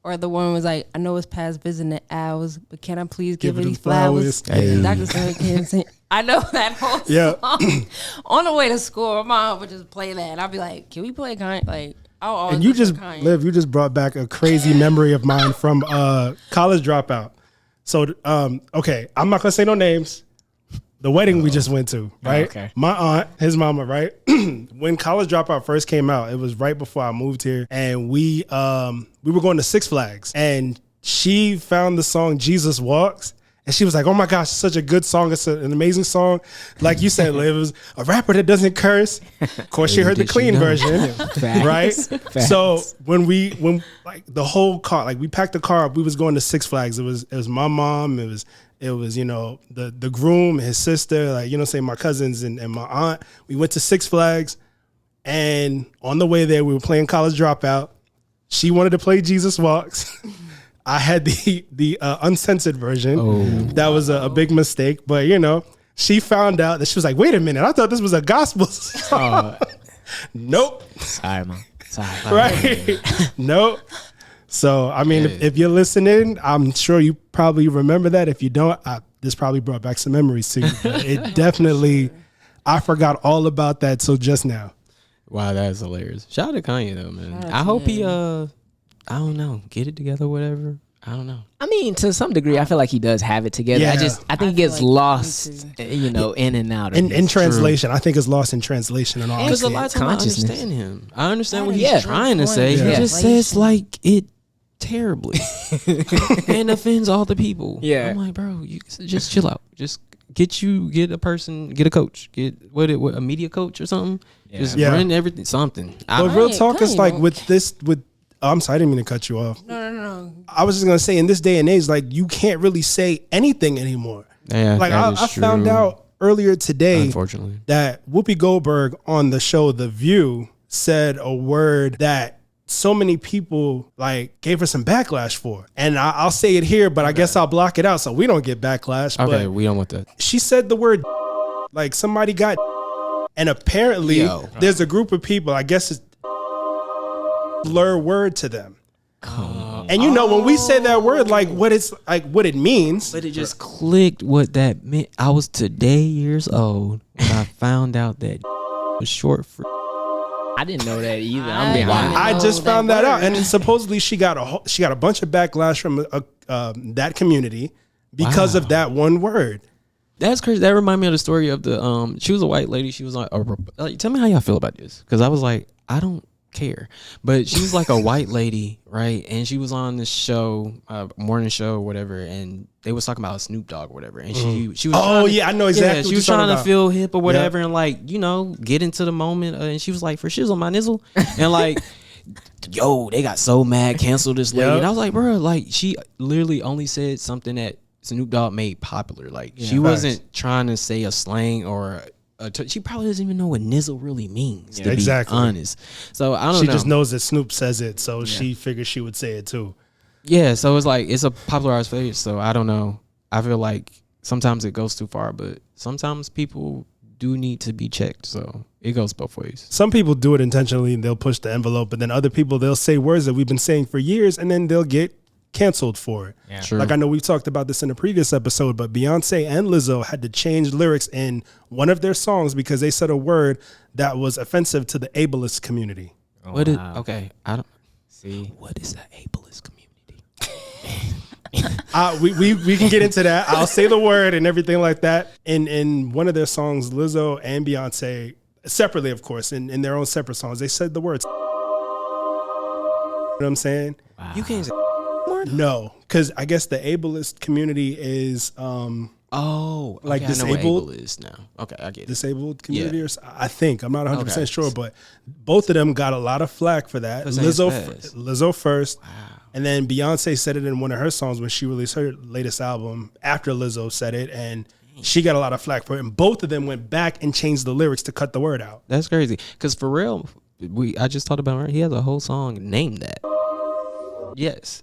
Or the one was like, I know it's past visiting the hours, but can I please give her her these flowers? Hey. Dr. Sarah can't sing. I know that whole Yeah. song. On the way to school, my mom would just play that. And I'd be like, can we play Kanye? Like, I'll always And you listen just, to Kanye. Liv, you just brought back a crazy memory of mine from College Dropout. So, okay, I'm not going to say no names. The wedding we just went to, right? okay. My aunt, his mama, right? When College Dropout first came out, it was right before I moved here, and we were going to Six Flags, and she found the song Jesus Walks, And she was like, "Oh my gosh, it's such a good song. It's an amazing song." Like you said, Liv, it was a rapper that doesn't curse. Of course, she heard the clean version, right? Facts. So when like the whole car, like we packed the car up, we was going to Six Flags. It was my mom. It was the groom, his sister, like my cousins and my aunt. We went to Six Flags, and on the way there, we were playing College Dropout. She wanted to play Jesus Walks. I had the uncensored version. That was a big mistake, but she found out that she was like, "Wait a minute, I thought this was a gospel song." Nope. Sorry, Mom. Sorry. Right? Nope. So I mean, if you're listening, I'm sure you probably remember that. If you don't, this probably brought back some memories to you. But it definitely, I forgot all about that. So just now. Wow, that's hilarious. Shout out to Kanye though, man. I hope he I don't know, get it together, whatever. I don't know. I mean, to some degree, I feel like he does have it together. Yeah. I think it gets like lost, in and out. Of In translation, I think it's lost in translation and all. Because a lot of times I consciousness. understand him. I understand what Yeah. he's trying to say. Yeah. He just says like it terribly and offends all the people. Yeah. I'm like, bro, you just chill out. Just get a coach, get a media coach or something. Yeah. Just Yeah. run everything, something. But real Kanye- talk is Kanye like don't- with I'm sorry, I didn't mean to cut you off. No. I was just gonna say, in this day and age, like you can't really say anything anymore. Yeah, Like that I is found true. out earlier today, Unfortunately. that Whoopi Goldberg on the show The View said a word that so many people like gave her some backlash for. And I'll say it here, but I guess I'll block it out so we don't get backlash. Okay, But we don't want that. she said the word like somebody got, and apparently Yo. there's a group of people, I guess it's blur word to them. And when we say that word, like what it means. But it just clicked what that meant. I was today years old when I found out that was short for. I didn't know that either. I'm being I honest. didn't I know just that found that out, word. and supposedly she got a bunch of backlash from that community because of that one word. That's crazy. That reminded me of the story of the she was a white lady. She was like, tell me how y'all feel about this, because I was like, I don't care, but she was like a white lady, right? And she was on this show, morning show or whatever, and they was talking about Snoop Dogg or whatever, and she was I know exactly. she what was you're trying talking to about. feel hip or whatever, and like get into the moment, and she was like, for shizzle my nizzle, and like yo, they got so mad, canceled this lady. Yep. And I was like, bro, like she literally only said something that Snoop Dogg made popular. Like she wasn't trying to say a slang or she probably doesn't even know what nizzle really means, to be honest. So I don't know. She just knows that Snoop says it, so she figured she would say it too. Yeah, so it's like it's a popularized phrase. So I don't know. I feel like sometimes it goes too far, but sometimes people do need to be checked. So it goes both ways. Some people do it intentionally and they'll push the envelope, but then other people, they'll say words that we've been saying for years and then they'll get canceled for it. Yeah. True. Like I know we've talked about this in a previous episode, but Beyonce and Lizzo had to change lyrics in one of their songs because they said a word that was offensive to the ableist community. What is wow. okay? I don't See, what is the ableist community? We can get into that. I'll say the word and everything like that. In one of their songs, Lizzo and Beyonce, separately, of course, in their own separate songs, they said the words. You know what I'm saying? You can't say No, because I guess the ableist community is like I know what disabled? able is now. Okay, I get it. disabled community, Yeah. or I think. I'm not 100% Okay. sure, but both of them got a lot of flack for that. 'Cause they fast. Lizzo first, and then Beyonce said it in one of her songs when she released her latest album after Lizzo said it, and she got a lot of flack for it. And both of them went back and changed the lyrics to cut the word out. That's crazy. Because for real, I just talked about it. He has a whole song named that. Yes.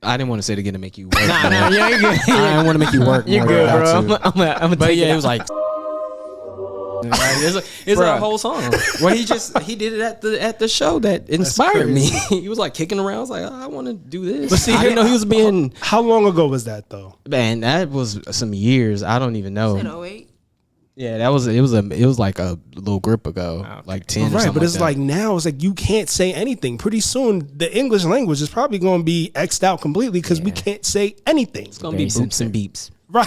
I didn't want to say it again to make you work. nah, you're good. I didn't want to make you work. You're more good, than bro. I to. I'm But yeah, it was like. It's a Bruh. whole song. Well, he did it at the show that inspired me. He was like kicking around. I was like, I want to do this. But see, I didn't know he was being. How long ago was that though? Man, that was some years. I don't even know. Said 08. Yeah, that was it was like a little grip ago, like 10 or Right, something but it's that. like now it's like you can't say anything. Pretty soon the English language is probably going to be X'd out completely because we can't say anything. It's gonna be Very boops and beeps. Right,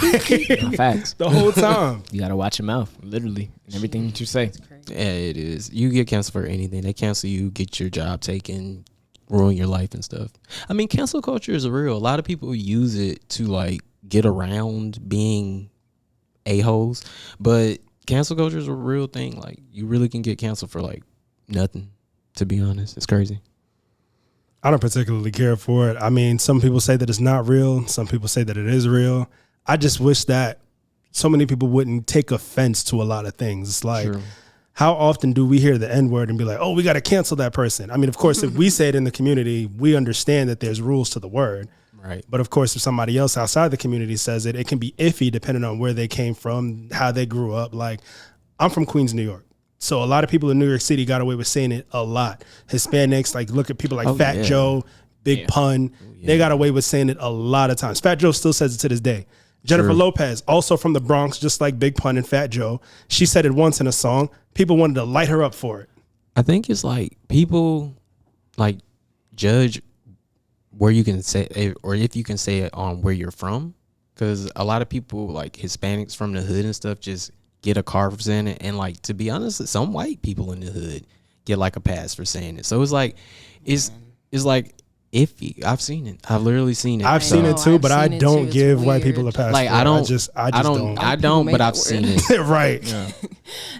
Facts. the whole time. You gotta watch your mouth, literally, and everything that you say. Yeah, it is. You get canceled for anything. They cancel you, get your job taken, ruin your life and stuff. I mean, cancel culture is real. A lot of people use it to like get around being a-holes. But cancel culture is a real thing. Like, you really can get canceled for like nothing, to be honest. It's crazy. I don't particularly care for it. I mean, some people say that it's not real. Some people say that it is real. I just wish that so many people wouldn't take offense to a lot of things. It's like, True. how often do we hear the N-word and be like, oh, we got to cancel that person? I mean, of course, if we say it in the community, we understand that there's rules to the word. Right. But of course, if somebody else outside the community says it, it can be iffy depending on where they came from, how they grew up. Like, I'm from Queens, New York. So a lot of people in New York City got away with saying it a lot. Hispanics, like look at people like Fat Joe, Big Pun. They got away with saying it a lot of times. Fat Joe still says it to this day. Jennifer Lopez, also from the Bronx, just like Big Pun and Fat Joe. She said it once in a song. People wanted to light her up for it. I think it's like people like judge where you can say it, or if you can say it on where you're from. Because a lot of people, like Hispanics from the hood and stuff, just get a car for saying it. And like, to be honest, some white people in the hood get like a pass for saying it. So it's like, it's like iffy. I've seen it. I've literally seen it. I've seen it too, but I don't give white people a pass. Like, for I it. don't. I don't. I don't. But I've seen it. Right. Yeah.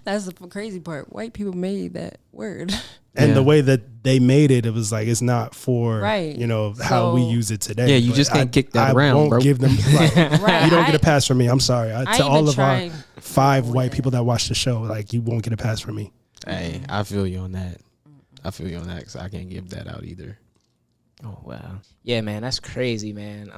That's the crazy part. White people made that word. And the way that they made it, it was like, it's not for, Right. you know, how we use it today. Yeah, you But just can't kick that around, I won't bro. give them, Right. you don't get a pass from me. I'm sorry. To all even of our tried 5 white people that watch the show, like, you won't get a pass from me. Hey, I feel you on that. I feel you on that because I can't give that out either. Oh wow. Yeah, man, that's crazy, man.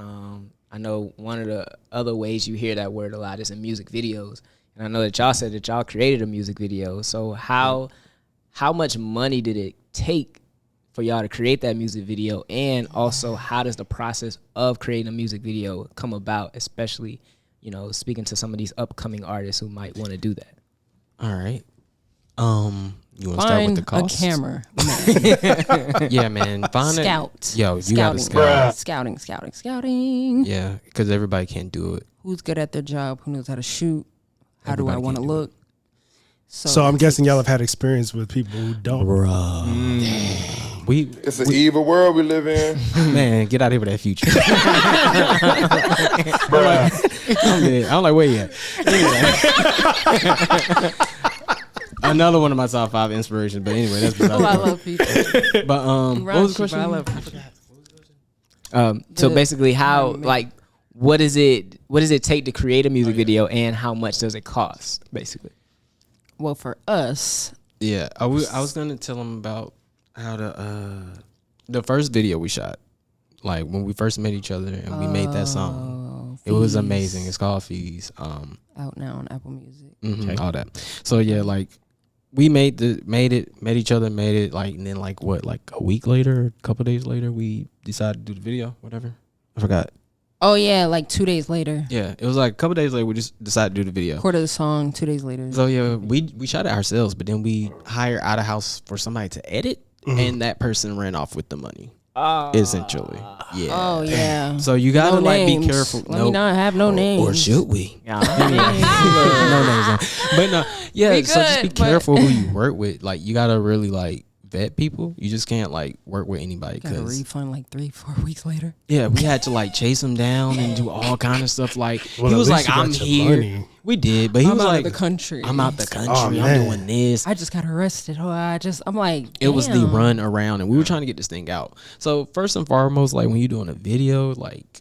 I know one of the other ways you hear that word a lot is in music videos. And I know that y'all said that y'all created a music video. So how much money did it take for y'all to create that music video? And also, how does the process of creating a music video come about, especially, you know, speaking to some of these upcoming artists who might want to do that? All right. You want to start with the cost? A camera. Yeah, man. Find Scout. it. Yo, you got to scout. Scouting. Yeah, because everybody can't do it. Who's good at their job? Who knows how to shoot? How do I Everybody want to can't do look? So I'm guessing y'all have had experience with people who don't. Bro. It's an evil world we live in. Man, get out of here with that future. I'm like, where you at? Anyway. Another one of my top 5 inspirations, but anyway, that's beside I the point. love people. But what was the question? I love people. So basically, how, like, what does it take to create a music video, and how much does it cost, basically? Well, for us, Yeah, I was gonna tell them about how the first video we shot, like when we first met each other and we made that song. It was amazing. It's called Fees. Out now on Apple Music. All that. So yeah, like we made each other, like, and then like a week later, a couple days later, we decided to do the video. Whatever, I forgot. Oh yeah, like 2 days later. Yeah, it was like a couple days later. We just decided to do the video. Recorded the song 2 days later. So yeah, we shot it ourselves, but then we hired out of house for somebody to edit, and that person ran off with the money. Essentially, yeah. Oh yeah. So you gotta be careful. Let me not have no names. Or should we? Yeah. No names. But no, yeah. We So just be good, but- careful who you work with. Like, you gotta really like vet people. You just can't like work with anybody Got a because refund like 3-4 weeks later. yeah, we had to like chase him down and do all kind of stuff. Like, Well, he at was least like, you "I'm got your here." money. We did, but he I'm was out like, of the country. "I'm out the country. Oh, I'm man. doing this." I just got arrested. I'm like, It was the damn. run around, and we were trying to get this thing out. So first and foremost, like when you're doing a video, like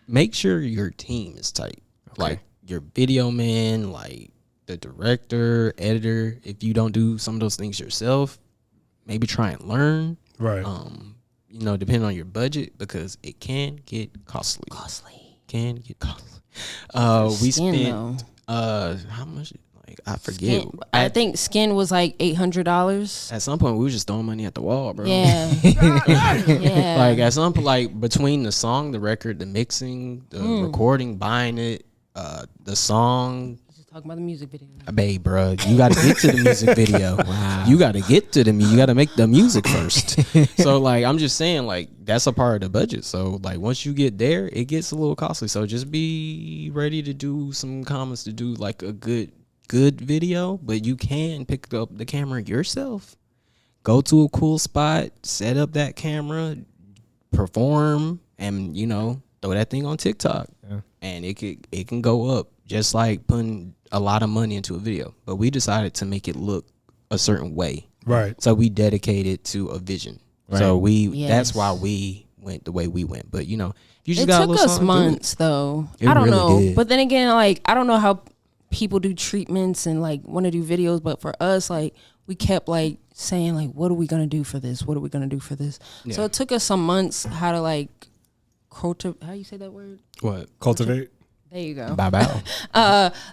make sure your team is tight. Like your video man, like the director, editor. If you don't do some of those things yourself, maybe try and learn. Right. You know, depending on your budget, because it can get costly. Can get costly. We Skin, spent how much? Like, I forget. I think Skin was like $800. At some point, we were just throwing money at the wall, bro. Yeah. Yeah. Like at some point, like between the song, the record, the mixing, the recording, buying it, the song. Just talking about the music video. Babe, bro, you got to get to the music video. Wow. You got to get to you got to make the music first. So like, I'm just saying, like, that's a part of the budget. So like, once you get there, it gets a little costly. So just be ready to do some comments to do like a good video, but you can pick up the camera yourself. Go to a cool spot, set up that camera, perform, and you know, throw that thing on TikTok, and it can go up just like putting a lot of money into a video. But we decided to make it look a certain way, Right. so we dedicated to a vision. Right. So Yes. that's why we went the way we went. But you know, you just It got a took little us something, do it. months though. It I don't really know, did. but then again, like I don't know how people do treatments and like want to do videos, but for us, like we kept like saying like, what are we gonna do for this? What are we gonna do for this? So it took us some months how to like cultivate. How you say that word? What? Cultivate. There you go. Bye bye.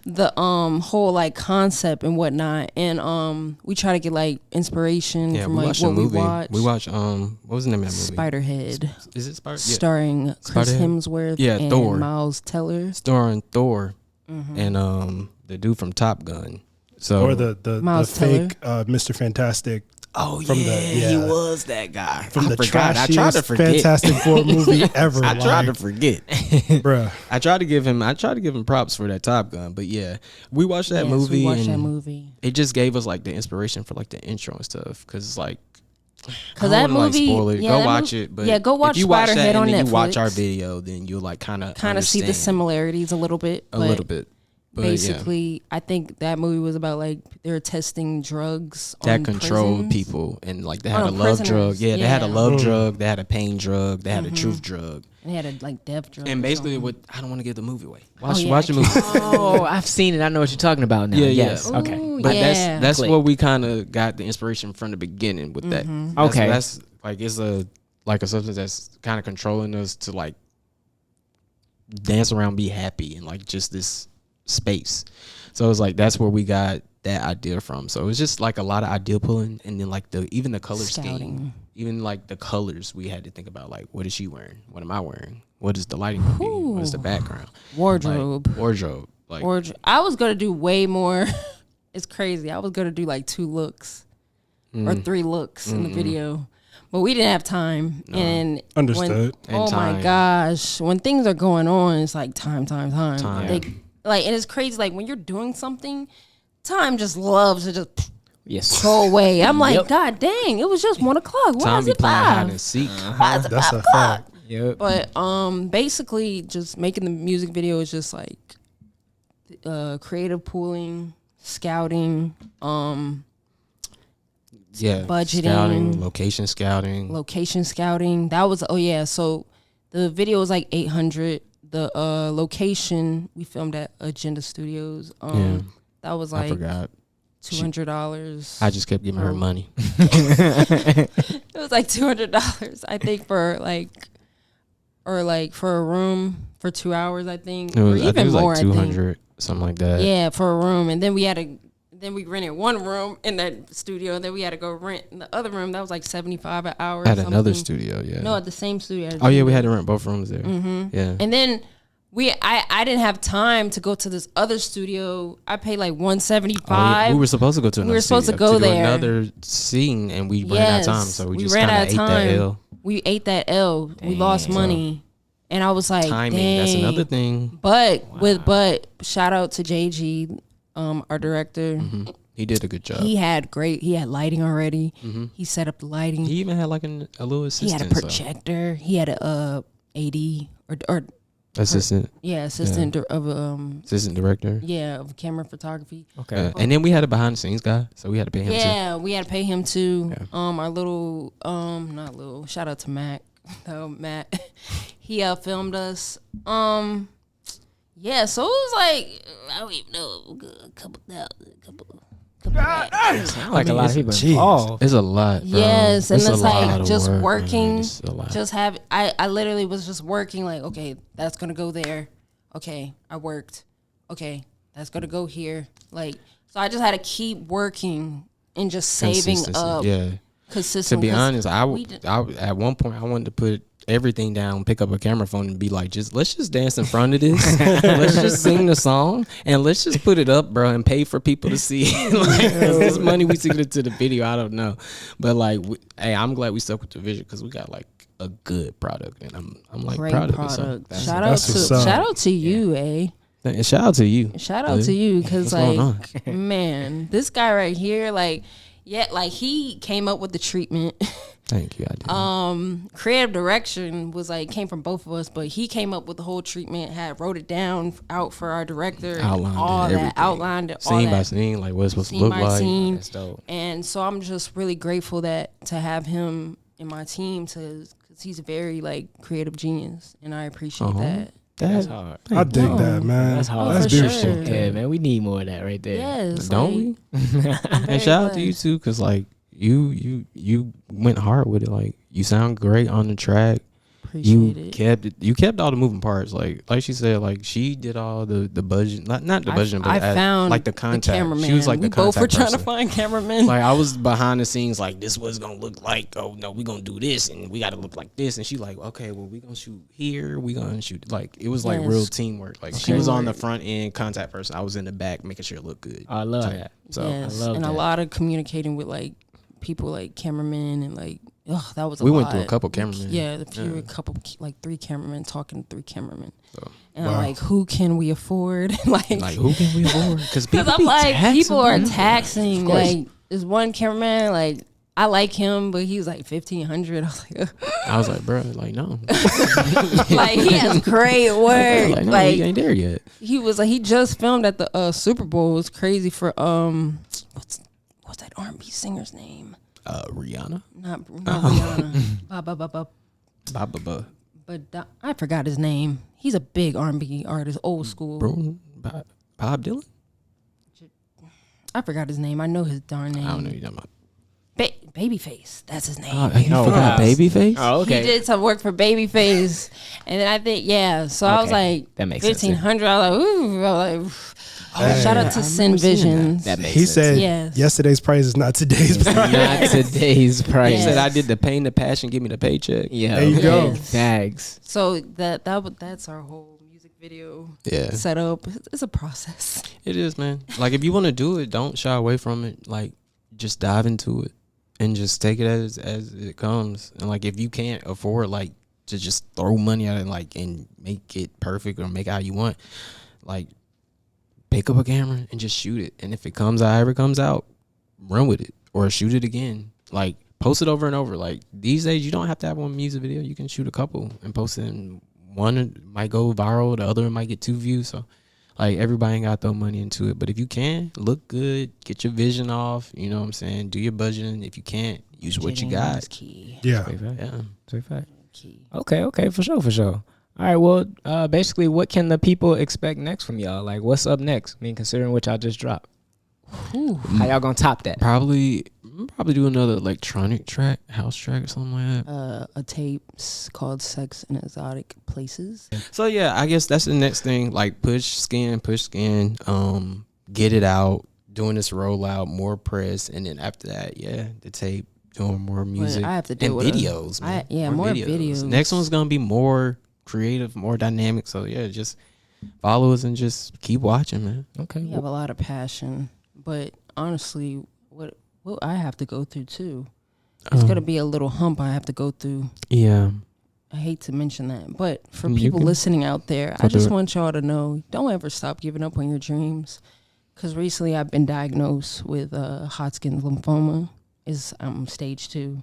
The whole like concept and whatnot, and we try to get like inspiration Yeah, from we like watched what a movie. we watched. We watched what was the name of that movie? Spiderhead, Is it Spider? Yeah. starring Chris Spiderhead? Hemsworth Yeah, and Thor. Miles Teller. Starring Thor Mm-hmm. and the dude from Top Gun. So Or the Miles fake Mr. Fantastic from he yeah. was that guy. from the forgot. I tried to trashiest forget. Fantastic Four movie ever. I tried to like, forget. bruh. I tried to give him props for that Top Gun, but yeah, we watched that Yes, movie. we watched that and movie. It just gave us like the inspiration for like the intro and stuff, because it's like. Because I that don't wanna, movie, spoil it. yeah, Go that watch mov- it. But yeah, go watch if you watch that Spiderhead on and then Netflix. you watch our video, then you'll like kind of see the similarities a little bit. a little bit. But Basically, I think that movie was about like they were testing drugs that on controlled prisons. people, and like they had Oh, a love prisoners. drug. Yeah, they had a Yeah. love drug. They had a pain drug. They had a truth drug. And they had a like death drug. And or basically, something. what I don't want to give the movie away. Watch yeah, the movie. Oh, I've seen it. I know what you're talking about now. Yeah, Yes. yeah. Okay. Ooh, But yeah. that's Click. what we kind of got the inspiration from the beginning with that. Okay. That's like it's a substance that's kind of controlling us to like dance around, be happy, and like just this space. So it's like that's where we got that idea from. So it was just like a lot of idea pulling, and then like even the color scheme, Scouting. even like the colors, we had to think about like, what is she wearing? What am I wearing? What is the lighting gonna be? What is the background? Wardrobe. Like, wardrobe. Like I was gonna do way more. It's crazy. I was gonna do like 2 looks or 3 looks in the video, but we didn't have time. And Understood. When, oh time. my gosh, when things are going on, it's like time. Time. Like, and it's crazy. Like when you're doing something, time just loves to just Yes. go away. I'm like, Yep. God dang, it was just 1 o'clock. Why time is be it playing hide 5? and seek. Why is it That's 5 a o'clock? fact. Yep. But basically, just making the music video is just like creative pooling, scouting, Yeah, budgeting. scouting, location scouting. location scouting. That was so the video was like 800. The location we filmed at Agenda Studios. Yeah. That was I like forgot. $200. I just kept giving her money. It was like $200, I think, for for a room for 2 hours, I think, It was, or I think it even was more. like I think. 200, something like that. Yeah, for a room, and then we rented 1 room in that studio, and then we had to go rent in the other room. That was like $75 an hour. At or another something. studio, yeah. No, at the same studio. Oh yeah, we had to rent both rooms there. Yeah. And then I didn't have time to go to this other studio. I paid like $175. We were supposed to go to another were supposed to studio go do there. another scene, and we ran out of time, so we just ran kind out of of ate that time. L. We ate that L. We lost money, and I was like, Timing, dang. that's another thing. But shout out to JG, our director. He did a good job. He had lighting already. He set up the lighting. He even had like a little He assistant. had a projector. He had a AD or assistant assistant of assistant director. of camera photography. Okay. And then we had a behind the scenes guy, so we had to pay him too. Yeah, we had to pay him too. Yeah. Our little not little. Shout out to Mac. No, Matt. He filmed us. Yeah, so it was like I don't even know a couple racks. Like a lot of people Jeez. involved. It's a lot, bro. Yes, and a it's lot like of just work, man. working, It's a lot. just have. I literally was just working. Like, okay, that's gonna go there. Okay, I worked. Okay, that's gonna go here. Like, so I just had to keep working and just saving Consistency, up. Yeah. Consistent. To be honest, I we did- at one point I wanted to put everything down, pick up a camera phone, and be like, let's just dance in front of this. Let's just sing the song, and let's just put it up, bro, and pay for people to see it. Like, 'cause this money we took it to the video, I don't know, but like, hey, I'm glad we stuck with the vision because we got like a good product, and I'm like great proud product. of it. So Shout what's up. out to you, eh? shout out to you. Shout out Liv. to you because What's going like, man, this guy right here, like, Yeah, like he came up with the treatment. Thank you. I did. Creative direction was like came from both of us, but he came up with the whole treatment. Wrote it down out for our director. Outlined all it, that, everything. outlined it, Scene all by that. scene, like what it's supposed to Scene look by like. scene. That's dope. And so I'm just really grateful to have him in my team because he's a very like creative genius, and I appreciate that. That's hard. I dig that, man. That's hard. That's for beautiful. sure. Yeah, man, we need more of that right there. Yes, Don't we? And shout out to you too, because like you went hard with it. Like you sound great on the track. Appreciate it. You kept all the moving parts. Like she said, like she did all the budget, not the budget, but I found like the contact. cameraman. She was like we the both contact were trying person. to find cameramen. Like I was behind the scenes, like this was gonna look like. Oh no, we gonna do this, and we gotta look like this. And she like, okay, well we gonna shoot here. We gonna shoot like it was like Yes. real teamwork. Like she was on the front end contact person. I was in the back making sure it looked good. I love that. So yes, I love and that. a lot of communicating with like people like cameramen and like that was a We lot. went through a couple cameramen. Yeah, a couple like 3 cameramen talking to 3 cameramen. So, and I'm like, who can we afford? like who can we afford? Because I'm like, people are taxing. taxing. Like this one cameraman, like I like him, but he was like $1,500. I was like, bro, like no, like he has great work. like no, like we ain't there yet. he was like he just filmed at the Super Bowl. It was crazy for what's that R&B singer's name? Rihanna. Not Rihanna. But I forgot his name. He's a big R&B artist, old school. Bob Dylan. I forgot his name. I know his darn name. I don't know who you're talking about. Babyface. That's his name. You forgot Babyface? Oh, okay. He did some work for Babyface, and then I think so I was like that makes sense, yeah. $1,500. I was like, ooh. I was like, shout out to Sin Visions. That makes He sense. said, Yes. "Yesterday's price is not today's price." Not today's price. He said, I did the pain, the passion, give me the paycheck. Yeah, There you go. Tags. So that's our whole music video Yeah. setup. It's a process. It is, man. Like, if you want to do it, don't shy away from it. Like, just dive into it and just take it as it comes. And, like, if you can't afford, like, to just throw money at it, like, and make it perfect or make it how you want, like, pick up a camera and just shoot it. And if it comes out, however it comes out, run with it or shoot it again. Like, post it over and over. Like, these days, you don't have to have one music video. You can shoot a couple and post it, and one might go viral, the other might get 2 views. So, like, everybody ain't got to throw money into it. But if you can, look good, get your vision off, you know what I'm saying? Do your budgeting. If you can't, use what you got. Is key. Yeah. Yeah. Straight fact. Key. Okay, for sure. All right, well, basically, what can the people expect next from y'all? Like, what's up next? I mean, considering what y'all just dropped. How y'all gonna top that? Probably do another electronic track, house track or something like that. A tape called Sex in Exotic Places. So yeah, I guess that's the next thing. Like push scan, get it out, doing this rollout, more press, and then after that, yeah, the tape, doing more music. I have to and do videos, man. more videos. Next one's gonna be more creative, more dynamic. So yeah, just follow us and just keep watching, man. Okay. We have a lot of passion, but honestly, what I have to go through too. It's gonna be a little hump I have to go through. Yeah. I hate to mention that, but for You people can listening out there, go I just through it. want y'all to know: don't ever stop giving up on your dreams. Because recently I've been diagnosed with Hodgkin's lymphoma. Is stage 2.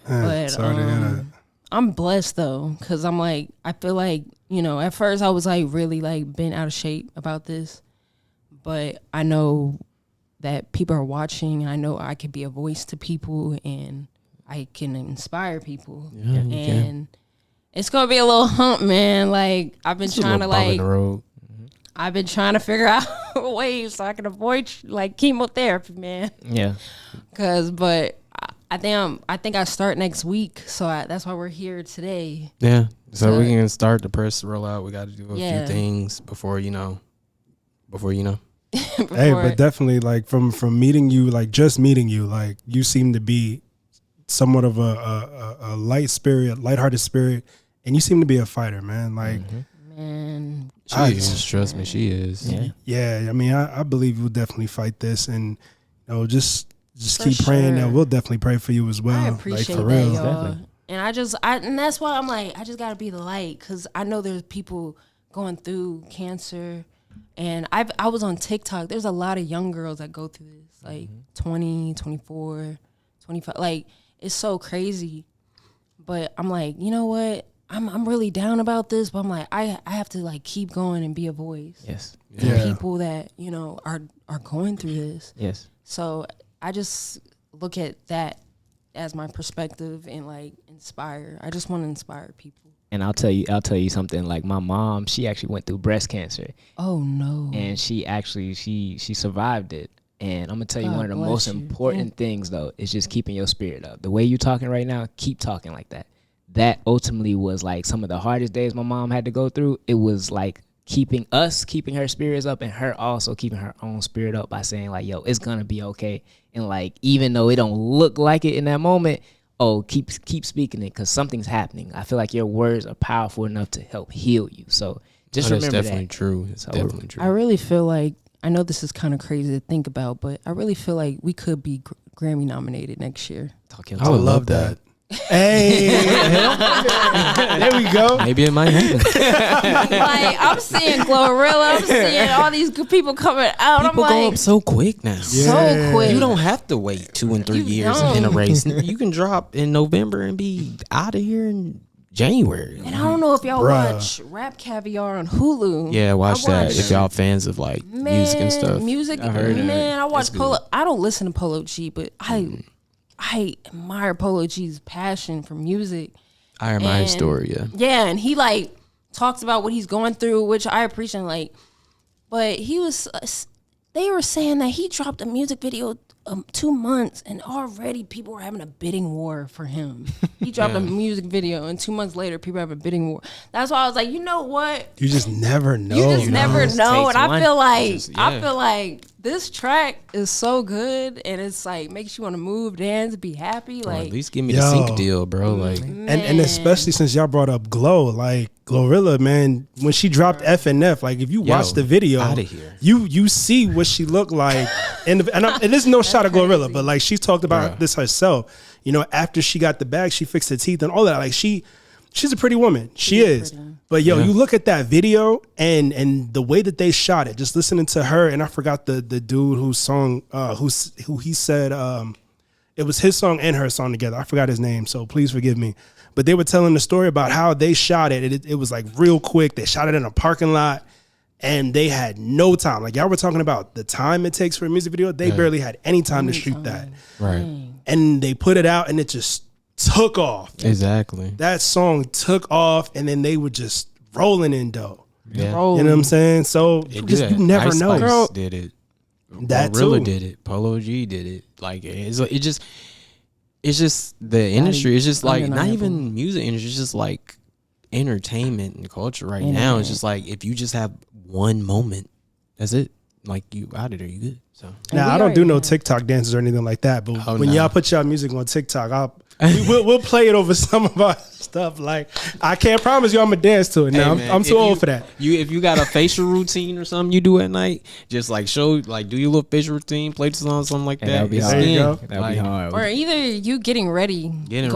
But Sorry to hear that. I'm blessed though, because I'm like, I feel like, at first I was like really like been out of shape about this, but I know that people are watching, and I know I can be a voice to people, and I can inspire people. Yeah, you can. And it's gonna be a little hump, man. Like I've been It's a trying to little bump in like, the road. I've been trying to figure out ways so I can avoid like chemotherapy, man. Yeah. But I think I start next week, so that's why we're here today. Yeah. So So- we can start the press rollout. We got to do a Yeah. few things before you know. Hey, but definitely, like from meeting you, like just meeting you, like you seem to be somewhat of a lighthearted spirit, and you seem to be a fighter, man. Like, Man, She is. Trust me, she is. Yeah. yeah, I mean, I believe you'll definitely fight this, and just For keep praying, sure. and we'll definitely pray for you as well. I like appreciate for that, real. y'all. Definitely. And that's why I'm like, I just gotta be the light, because I know there's people going through cancer, and I was on TikTok. There's a lot of young girls that go through this. like 20, 24, 25. Like, it's so crazy. But I'm like, you know what? I'm really down about this, but I'm like, I have to like keep going and be a voice. Yes. For people that, you know, are going through this. Yes. So I just look at that as my perspective and like inspire. I just want to inspire people. And I'll tell you something. Like my mom, she actually went through breast cancer. Oh no. And she actually she survived it. And I'm gonna tell you, God one of the bless most you. important things though is just keeping your spirit up. The way you talking right now, keep talking like that. That ultimately was like some of the hardest days my mom had to go through. It was like keeping her spirits up and her also keeping her own spirit up by saying like, yo, it's gonna be okay. And like, even though it don't look like it in that moment, keep speaking it, because something's happening. I feel like your words are powerful enough to help heal you. So just remember that's definitely that. true. It's definitely true. I really feel like, I know this is kind of crazy to think about, but I really feel like we could be Grammy nominated next year. I would love that. Hey, there we go. Maybe it might happen. Like, I'm seeing Glorilla, I'm seeing all these good people coming out. People I'm go like, up so quick now. so quick. You don't have to wait 2 and 3 You years don't. in a race. You can drop in November and be out of here in January. And I don't know if y'all Bruh. watch Rap Caviar on Hulu. Yeah, watch I that watch- if y'all fans of like music and stuff. Music, I heard that. man. I watch It's good. Polo. I don't listen to Polo G, but I admire Polo G's passion for music. I admire his And- story, yeah. Yeah, and he like talks about what he's going through, which I appreciate. Like, but he was, they were saying that he dropped a music video 2 months, and already people were having a bidding war for him. He dropped a music video, and 2 months later, people have a bidding war. That's why I was like, you know what? You just never know. You just never It know, takes and I one. feel like Yeah. this track is so good, and it's like makes you want to move, dance, be happy. Or Like, at least give me Yo. the sync deal, bro. Like, And especially since y'all brought up Glow, like Glorilla, man, when she dropped FNF, like if you watch the video, outta here. you see what she looked like. And it isn't no shot of Glorilla, but like she's talked about this herself. You know, after she got the bag, she fixed her teeth and all that. Like she's a pretty woman. She is. But yo, you look at that video and the way that they shot it, just listening to her, and I forgot the dude whose song who he said it was his song and her song together. I forgot his name, so please forgive me. But they were telling the story about how they shot it. It was like real quick. They shot it in a parking lot and they had no time. Like y'all were talking about the time it takes for a music video. They barely had any time to shoot that. right. And they put it out and it just took off. Exactly. That song took off and then they were just rolling in dough. Yeah. You know what I'm saying? So It just, did you that. never Ice know. Spice did it. That Gorilla too. did it. Polo G did it. Like it's just the industry. It's just like not undeniable. even music industry. It's just like entertainment and culture right now. It's just like if you just have one moment, that's it. Like you out of there, you good. So Now, I don't do no TikTok dances or anything like that, but when y'all put y'all music on TikTok, we'll play it over some of our stuff. Like, I can't promise you I'm going to dance to it now. Hey, man, I'm too old for that. If you got a facial routine or something you do at night, just like do your little facial routine, play the song, something like that. That would be It's hard. There you in. go. That would be hard. or either you getting ready, Getting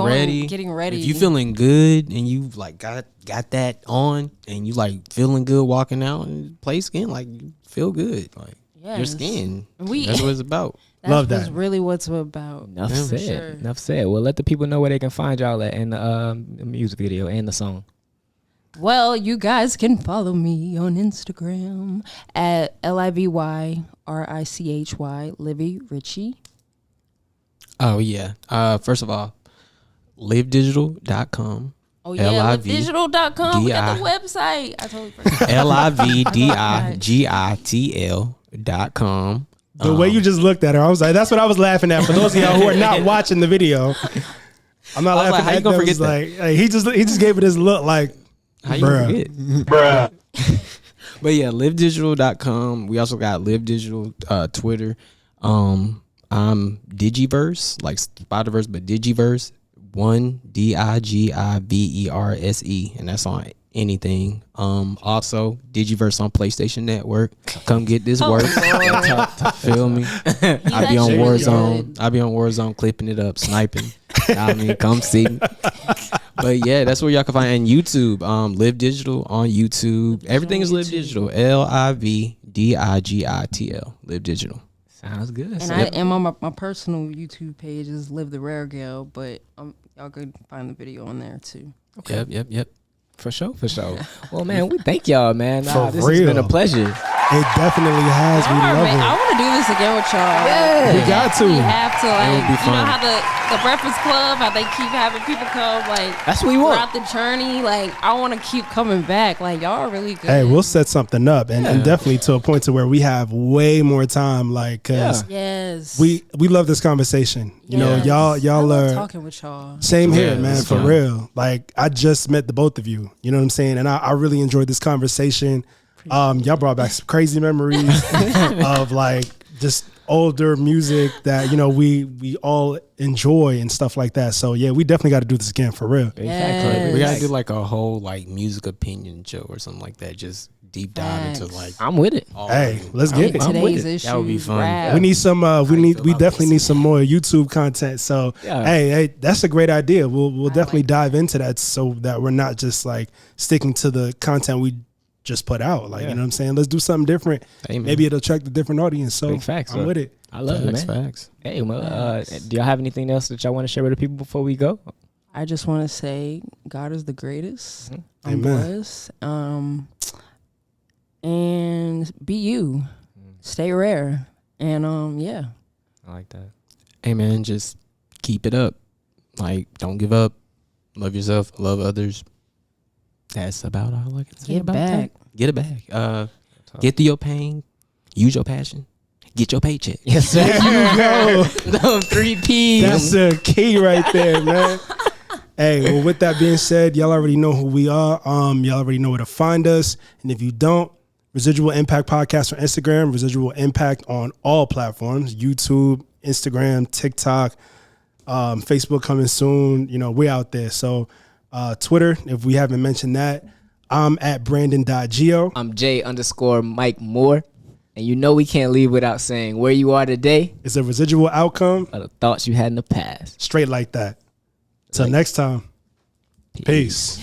getting ready. If you feeling good and you like got that on and you like feeling good walking out and play skin, like you feel good. Like your Yes. skin. We- That's what it's about. That's Love what's that. really what's about. Enough For said. sure. Enough said. Well, let the people know where they can find y'all at in the music video and the song. Well, you guys can follow me on Instagram at LIVYRICHY, Livy Richie. Oh yeah. First of all, livedigital.com. Oh yeah, L-I-V livedigital.com. We got the D-I. website. I totally forgot. LIVDIGITL.com. The way you just looked at her, I was like, that's what I was laughing at. For those of y'all who are not watching the video, I'm not I was laughing like, how you at gonna them. forget It's that? like, he just gave it this look like, How you bruh. forget? But yeah, livedigital.com. We also got Liv Digital Twitter. I'm Digiverse, like Spider-Verse, but Digiverse. DIGIVERSE, and that's on anything. Also Digiverse on PlayStation Network. Come get this work. Feel me? I be on actually Warzone. good. I be on Warzone clipping it up, sniping. I mean, come see me. But yeah, that's where y'all can find. And YouTube, Liv Digital on YouTube. Everything is Liv Digital. LIVDIGITL. Liv Digital. Sounds good. And I am on my personal YouTube page is Liv the Rare Girl, but y'all could find the video on there too. Okay. Yep. For sure. Well, man, we thank y'all, man. For This real. has been a pleasure. It definitely has. We love I it. want to do this again with y'all. Yeah. We got to. We have to, like, would be you know fun. how the Breakfast Club, how they keep having people come, like, That's what we want. throughout the journey. Like, I want to keep coming back. Like, y'all are really good. Hey, we'll set something up, and definitely to a point to where we have way more time. Like, cause Yes. we love this conversation. You know, Yes. y'all I love are talking with y'all. same here, Yeah, man. it's For fun. real. Like, I just met the both of you. You know what I'm saying? And I really enjoyed this conversation. Y'all brought back some crazy memories of like just older music that, you know, we all enjoy and stuff like that. So yeah, we definitely got to do this again for real. Yes. We gotta do like a whole like music opinion show or something like that. Just deep dive into like. I'm with it. all Hey, of it. let's get it. I'm with Today's it. issue. That would be fun. Rap. We need some. We you need. feel We about definitely this? need some more YouTube content. So, Yeah. hey, that's a great idea. We'll definitely like dive into that so that we're not just like sticking to the content we just put out. Like, you know what I'm saying? Let's do something different. Hey, man. Maybe it'll attract a different audience. So, Big facts, I'm bro. with it. I love it, man. Facts. Hey, well, do y'all have anything else that y'all want to share with the people before we go? I just want to say God is the greatest. I'm Amen. blessed. And be you. Stay rare. And yeah. I like that. Hey man, just keep it up. Like, don't give up. Love yourself. Love others. That's about all I can say Get about back. that. Get it back. Get through your pain. Use your passion. Get your paycheck. Yes, sir. Yo, No, 3 P's. that's the key right there, man. Hey, well, with that being said, y'all already know who we are. Y'all already know where to find us. And if you don't, Residual Impact Podcast on Instagram, Residual Impact on all platforms, YouTube, Instagram, TikTok, Facebook coming soon. You know, we're out there. So Twitter, if we haven't mentioned that, I'm at Brandon.geo. I'm J_Mike Moore. And you know we can't leave without saying where you are today It's a residual outcome, are the thoughts you had in the past. straight like that. Till next time. Peace.